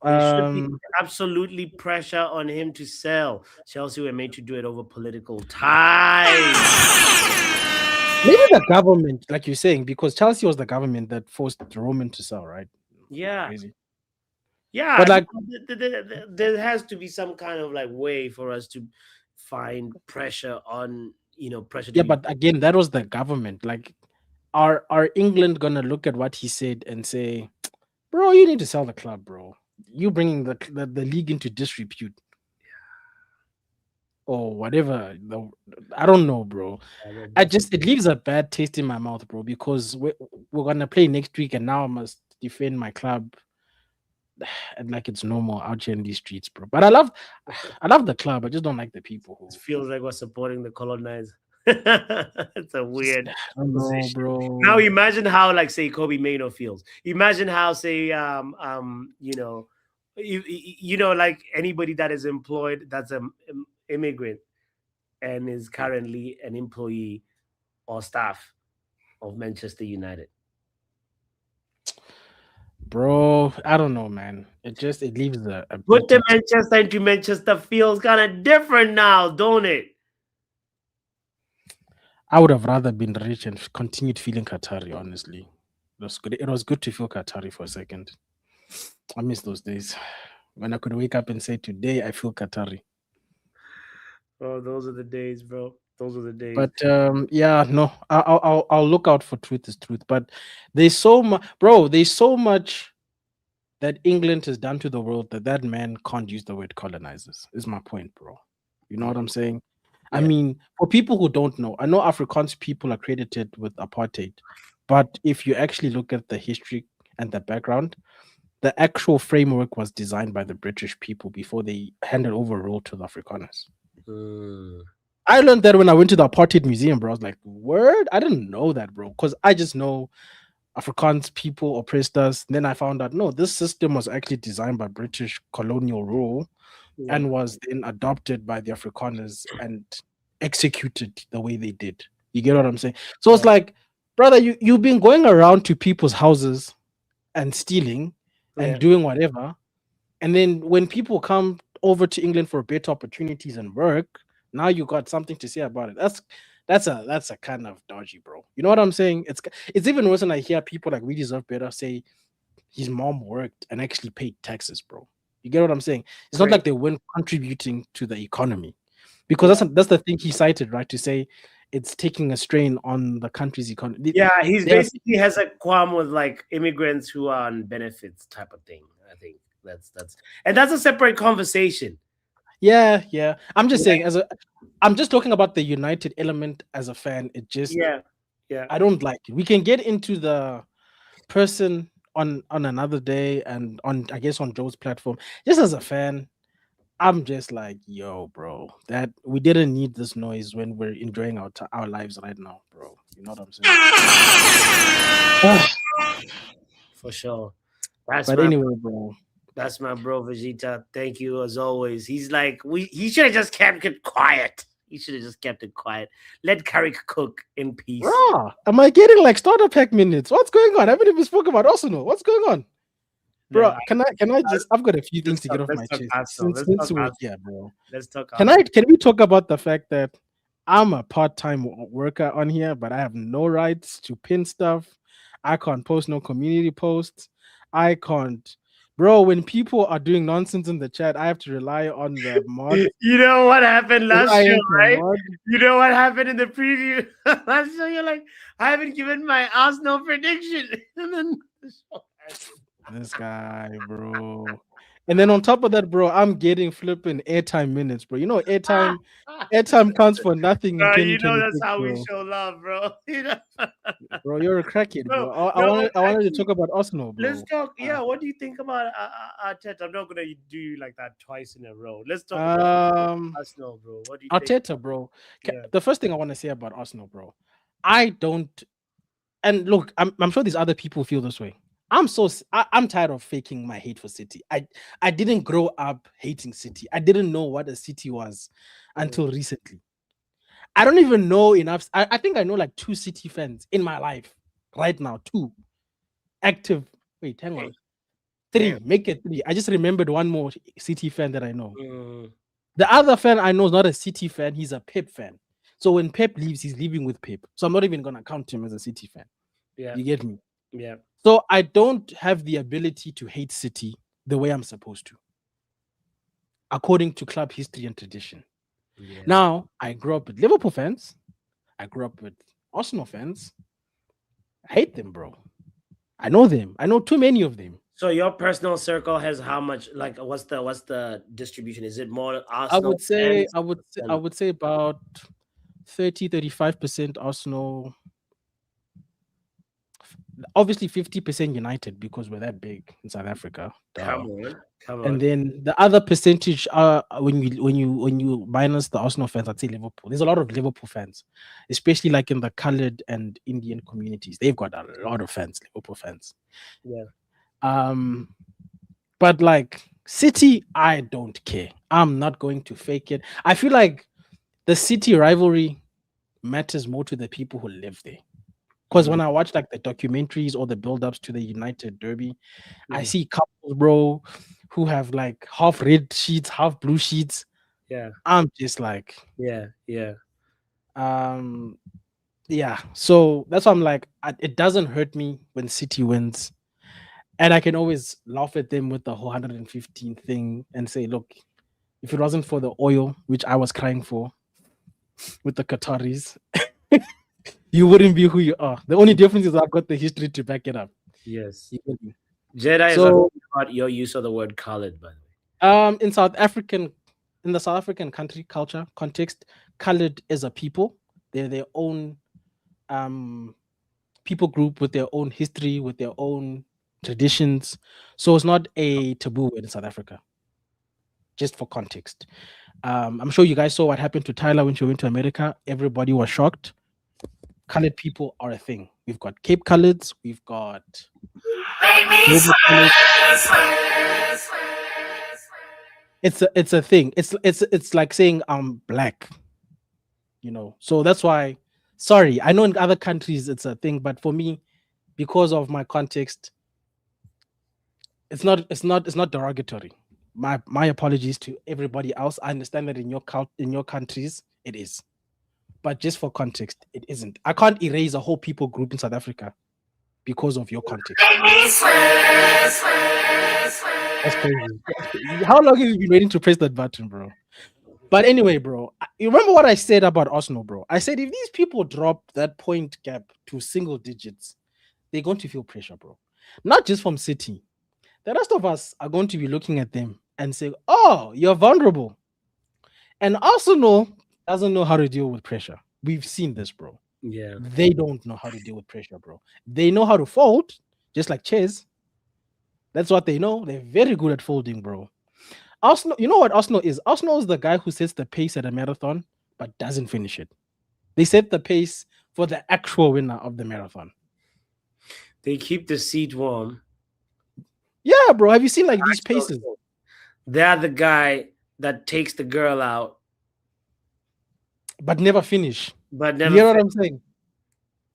There should be
Um,
absolutely pressure on him to sell. Chelsea were made to do it over political ties.
maybe the government, like you're saying, because Chelsea was the government that forced Roman to sell, right?
Yeah.
Crazy.
Yeah,
But like,
there has to be some kind of like way for us to find pressure on, pressure.
yeah, but again, that was the government. Like, are England gonna look at what he said and say, bro, you need to sell the club, bro? You bringing the league into disrepute, or whatever. I don't know, bro. It leaves a bad taste in my mouth, bro, because we're gonna play next week, and now I must defend my club, and like it's normal out here in these streets, bro. But I love the club. I just don't like the people.
It feels like we're supporting the colonizer. It's a weird position,
bro.
Now imagine how, like, say, Kobe Mano feels. Imagine how, say, like anybody that is employed that's an immigrant and is currently an employee or staff of Manchester United.
Bro, I don't know, man. It leaves a
Put the Manchester into Manchester feels kind of different now, don't it?
I would have rather been rich and continued feeling Qatari, honestly. It was good. It was good to feel Qatari for a second. I miss those days when I could wake up and say, today I feel Qatari.
Oh, those are the days, bro. Those are the days.
But yeah, no, I'll look out for truth is truth. But there's so much, bro. There's so much that England has done to the world that man can't use the word colonizers. Is my point, bro. You know what I'm saying? I mean, for people who don't know, I know Afrikaans people are credited with apartheid, but if you actually look at the history and the background, the actual framework was designed by the British people before they handed over rule to the Afrikaners. I learned that when I went to the apartheid museum, bro. I was like, word? I didn't know that, bro, because I just know Afrikaans people oppressed us. Then I found out, no, this system was actually designed by British colonial rule and was then adopted by the Afrikaners and executed the way they did. You get what I'm saying? So it's like, brother, you've been going around to people's houses and stealing and doing whatever. And then when people come over to England for better opportunities and work, now you got something to say about it. That's a kind of dodgy, bro. You know what I'm saying? It's even worse when I hear people like We Deserve Better say his mom worked and actually paid taxes, bro. You get what I'm saying? It's not like they weren't contributing to the economy, because that's the thing he cited, right? To say it's taking a strain on the country's economy.
Yeah, he's basically has a qualm with like immigrants who are on benefits type of thing. I think that's a separate conversation.
Yeah. I'm just saying, I'm just talking about the United element as a fan. It just
yeah.
I don't like it. We can get into the person on another day and I guess on Joe's platform. Just as a fan, I'm just like, yo, bro, that we didn't need this noise when we're enjoying our lives right now, bro. You know what I'm saying?
For sure.
Anyway, bro.
That's my bro Vegeta. Thank you as always. He's like, he should have just kept it quiet. He should have just kept it quiet. Let Carrick cook in peace.
Bro, am I getting like starter pack minutes? What's going on? I haven't even spoken about Arsenal. What's going on? Bro, can I just I've got a few things to get off my chest. Since we're here, bro.
Let's talk.
Can we talk about the fact that I'm a part-time worker on here, but I have no rights to pin stuff. I can't post no community posts. I can't Bro, when people are doing nonsense in the chat, I have to rely on the mod.
You know what happened last
I
show,
am the
right?
mod.
You know what happened in the preview last show? You're like, I haven't given my Arsenal prediction. And then the show
This guy, bro. And then on top of that, bro, I'm getting flipping airtime minutes, bro. You know, airtime counts for nothing in
bro, you know that's
2026,
how we
bro.
show love, bro. You know?
Bro, you're a crackhead, bro.
No,
I wanted to
actually,
talk about Arsenal,
let's
bro.
talk. Yeah, what do you think about Arteta? I'm not gonna do you like that twice in a row. Let's talk about Arsenal, bro. What do you think?
Arteta, bro.
Yeah.
The first thing I want to say about Arsenal, bro, I don't. And look, I'm sure these other people feel this way. I'm tired of faking my hate for City. I didn't grow up hating City. I didn't know what a City was until recently. I don't even know enough. I think I know like 2 City fans in my life right now. 2 active. Wait, hang on. 3. Make it 3. I just remembered one more City fan that I know. The other fan I know is not a City fan. He's a Pep fan. So when Pep leaves, he's leaving with Pep. So I'm not even gonna count him as a City fan.
Yeah.
You get me?
Yeah.
So I don't have the ability to hate City the way I'm supposed to, according to club history and tradition.
Yeah.
Now, I grew up with Liverpool fans. I grew up with Arsenal fans. I hate them, bro. I know them. I know too many of them.
So your personal circle has how much? Like, what's the distribution? Is it more Arsenal?
I would say about 30-35% Arsenal. Obviously 50% United because we're that big in South Africa.
Come on.
And then the other percentage when you minus the Arsenal fans, I'd say Liverpool. There's a lot of Liverpool fans, especially like in the colored and Indian communities. They've got a lot of fans, Liverpool fans.
Yeah.
But like City, I don't care. I'm not going to fake it. I feel like the City rivalry matters more to the people who live there. Because when I watch like the documentaries or the build-ups to the United Derby, I see couples, bro, who have like half red sheets, half blue sheets.
Yeah.
I'm just like,
yeah.
So that's why I'm like, it doesn't hurt me when City wins. And I can always laugh at them with the whole 115 thing and say, look, if it wasn't for the oil, which I was crying for with the Qataris, you wouldn't be who you are. The only difference is I've got the history to back it up.
Yes.
You get me?
Jedi is about your use of the word colored, by the way.
In the South African country culture context, colored is a people. They're their own people group with their own history, with their own traditions. So it's not a taboo word in South Africa. Just for context. I'm sure you guys saw what happened to Tyler when she went to America. Everybody was shocked. Colored people are a thing. We've got Cape Coloreds. We've got. It's a thing. It's like saying I'm black. You know. So that's why. Sorry, I know in other countries it's a thing, but for me, because of my context, it's not derogatory. My apologies to everybody else. I understand that in your countries it is. But just for context, it isn't. I can't erase a whole people group in South Africa because of your context. That's crazy. How long have you been waiting to press that button, bro? But anyway, bro, you remember what I said about Arsenal, bro? I said if these people drop that point gap to single digits, they're going to feel pressure, bro. Not just from City. The rest of us are going to be looking at them and say, oh, you're vulnerable. And Arsenal doesn't know how to deal with pressure. We've seen this, bro.
Yeah.
They don't know how to deal with pressure, bro. They know how to fold, just like chess. That's what they know. They're very good at folding, bro. Arsenal, you know what Arsenal is? Arsenal is the guy who sets the pace at a marathon, but doesn't finish it. They set the pace for the actual winner of the marathon.
They keep the seat warm.
Yeah, bro. Have you seen like these paces?
They're the guy that takes the girl out.
But never finish.
But never.
You know what I'm saying?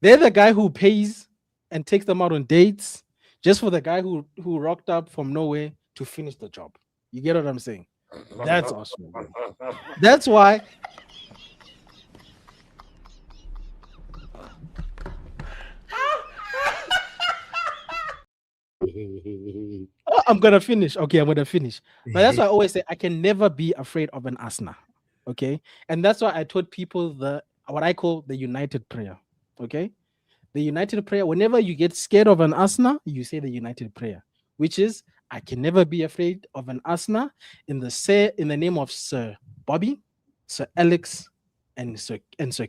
They're the guy who pays and takes them out on dates just for the guy who rocked up from nowhere to finish the job. You get what I'm saying? That's awesome. Bro. That's why. I'm gonna finish. Okay, I'm gonna finish. But that's why I always say I can never be afraid of an asna. Okay, and that's why I taught people what I call the united prayer. Okay, the united prayer. Whenever you get scared of an asna, you say the united prayer, which is I can never be afraid of an asna in the name of Sir Bobby, Sir Alex, and Sir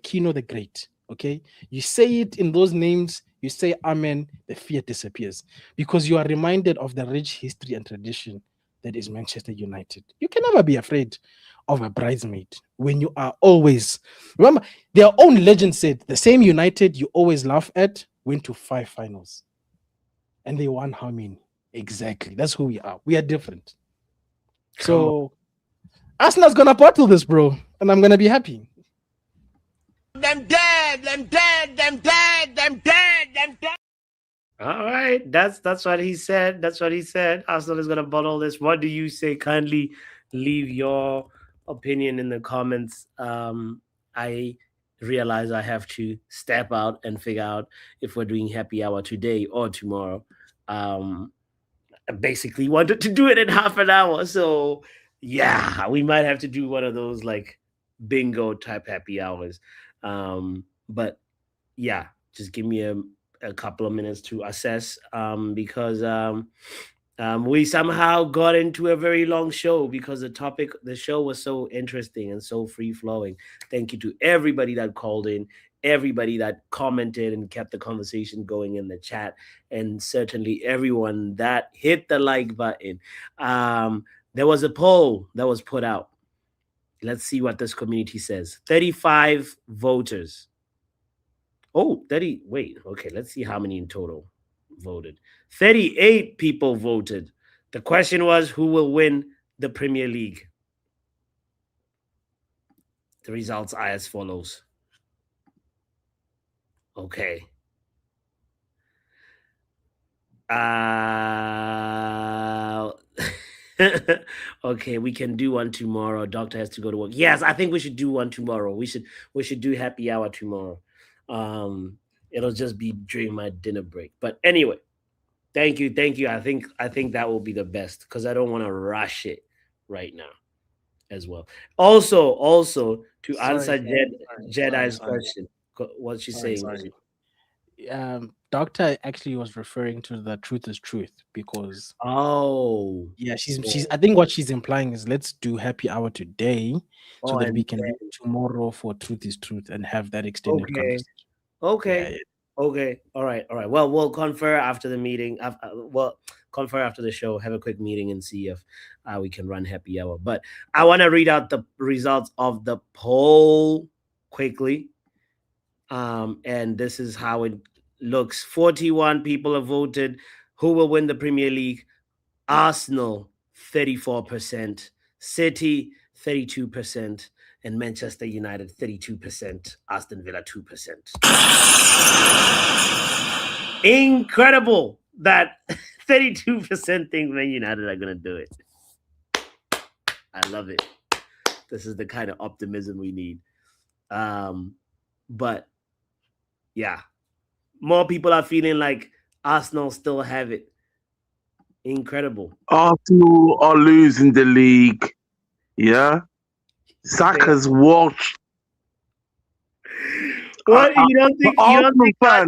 Kino the Great. Okay, you say it in those names. You say Amen. The fear disappears because you are reminded of the rich history and tradition that is Manchester United. You can never be afraid of a bridesmaid when you are always remember their own legend said the same United you always laugh at went to 5 finals and they won how many? Exactly. That's who we are. We are different. So Arsenal's gonna bottle this, bro, and I'm gonna be happy.
Them dead, them dead, them dead, them dead, them dead.
All right, that's what he said. That's what he said. Arsenal is gonna bottle this. What do you say? Kindly leave your opinion in the comments. I realize I have to step out and figure out if we're doing happy hour today or tomorrow. I basically wanted to do it in half an hour, so yeah, we might have to do one of those like bingo type happy hours. But yeah, just give me a couple of minutes to assess because we somehow got into a very long show because the show was so interesting and so free flowing. Thank you to everybody that called in, everybody that commented and kept the conversation going in the chat, and certainly everyone that hit the like button. There was a poll that was put out. Let's see what this community says. 35 voters. Oh, 30. Wait, okay, let's see how many in total voted. 38 people voted. The question was, who will win the Premier League? The results are as follows. Okay. Okay, we can do one tomorrow. Doctor has to go to work. Yes, I think we should do one tomorrow. We should do happy hour tomorrow. It'll just be during my dinner break. But anyway, thank you. I think that will be the best because I don't want to rush it right now as well. Also to answer Jedi's question, what she's saying.
Doctor actually was referring to the truth is truth because
yeah,
she's I think what she's implying is let's do happy hour today so that we can do it tomorrow for truth is truth and have that extended conversation.
Okay. Okay. All right. Well, we'll confer after the meeting. Confer after the show. Have a quick meeting and see if we can run happy hour. But I want to read out the results of the poll quickly. And this is how it looks. 41 people have voted. Who will win the Premier League? Arsenal, 34%. City, 32%. And Manchester United, 32%. Aston Villa, 2%. Incredible that 32% think Man United are going to do it. I love it. This is the kind of optimism we need. But yeah, more people are feeling like Arsenal still have it. Incredible.
Arsenal are losing the league. Yeah. Saka's washed.
What? You don't think
fan,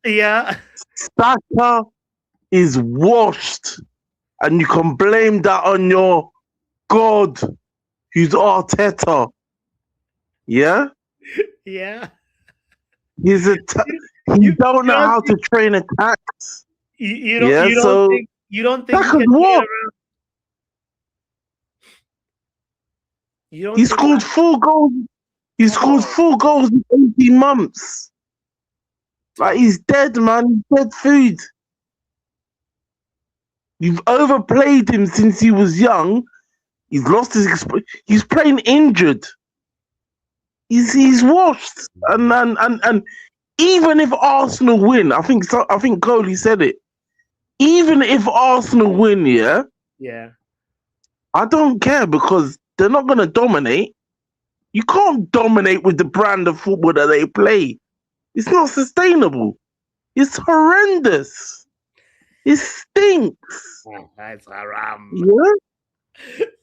yeah.
Saka is washed. And you can blame that on your God, who's Arteta. Yeah?
Yeah.
He don't know how to train attacks.
You don't think
Saka's what? He scored 4 goals. He scored 4 goals in 18 months. Like, he's dead, man. He's dead food. You've overplayed him since he was young. He's lost his he's playing injured. He's washed. And even if Arsenal win, I think Coley said it. Even if Arsenal win,
yeah,
I don't care because they're not going to dominate. You can't dominate with the brand of football that they play. It's not sustainable. It's horrendous. It stinks.
That's haram.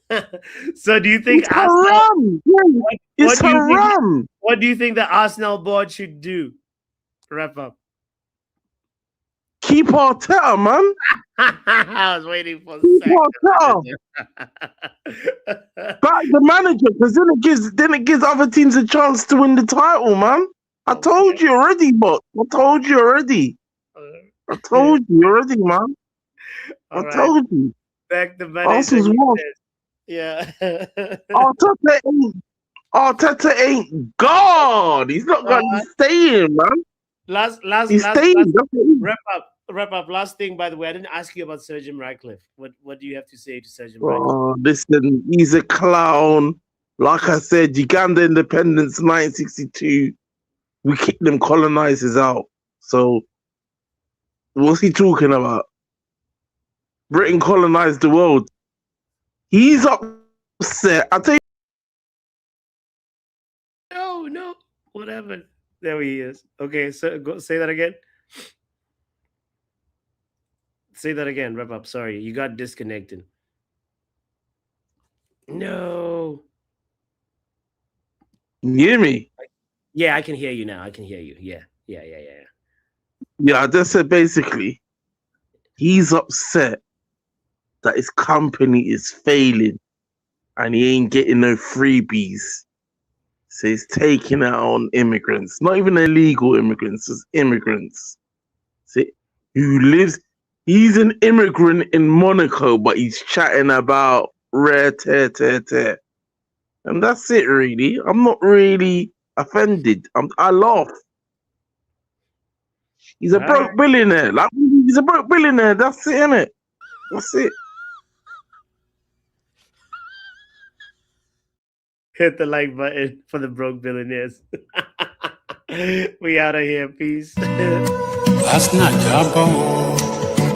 Yeah.
So do you think
It's haram. Yeah, it's haram.
What do you think the Arsenal board should do? Wrap up.
Keep Arteta, man.
I was waiting for
Keep Arteta. Back the manager, because then it gives other teams a chance to win the title, man. I told you already, but I told you already. I told you already, man. I told you.
Back the manager. Yeah.
Arteta ain't God. He's not gonna stay in, man.
Last wrap up. Last thing, by the way, I didn't ask you about Sir Jim Ratcliffe. What do you have to say to Sir Jim Ratcliffe?
Oh, listen, he's a clown. Like I said, Uganda independence 1962. We kicked them colonizers out. So what's he talking about? Britain colonized the world. He's upset. I tell you.
No, whatever. There he is. Okay, so go say that again. Say that again. Wrap up. Sorry, you got disconnected. No.
You hear me?
Yeah, I can hear you now. I can hear you. Yeah.
Yeah, I just said basically, he's upset that his company is failing and he ain't getting no freebies. So he's taking it on immigrants, not even illegal immigrants, it's immigrants. See, he's an immigrant in Monaco, but he's chatting about rare tear. And that's it, really. I'm not really offended. I laugh. He's a broke billionaire. He's a broke billionaire. That's it, innit? That's it.
Hit the like button for the broke billionaires. We out of here. Peace.
That's not Jabo.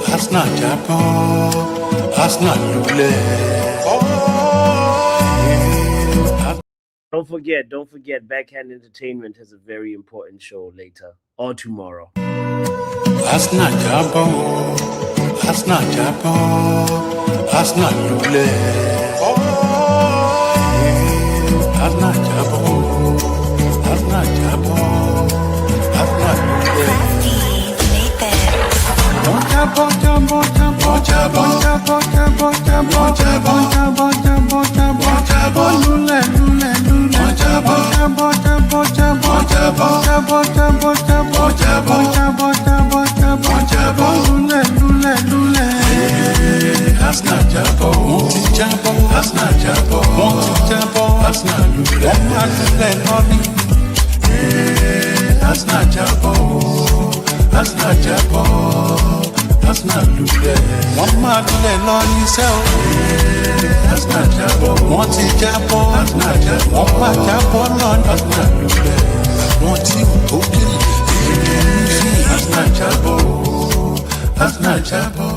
That's not Jabo. That's not
Don't forget, Backhand Entertainment has a very important show later or tomorrow.
That's not Jabo. That's not Jabo. That's not That's not Jabo. That's not Jabo. That's not That's not Jabo. Won't it Jabo? That's not Jabo. Won't it Jabo? That's not Lule. That's not Jabo. That's not Jabo. That's not Lule. One man Lule on yourself. That's not Jabo. Won't it Jabo? That's not Jabo. One man Jabo on. That's not Lule. Won't it okay? That's not Jabo. That's not Jabo.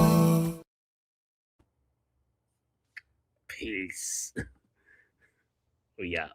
Peace. We out.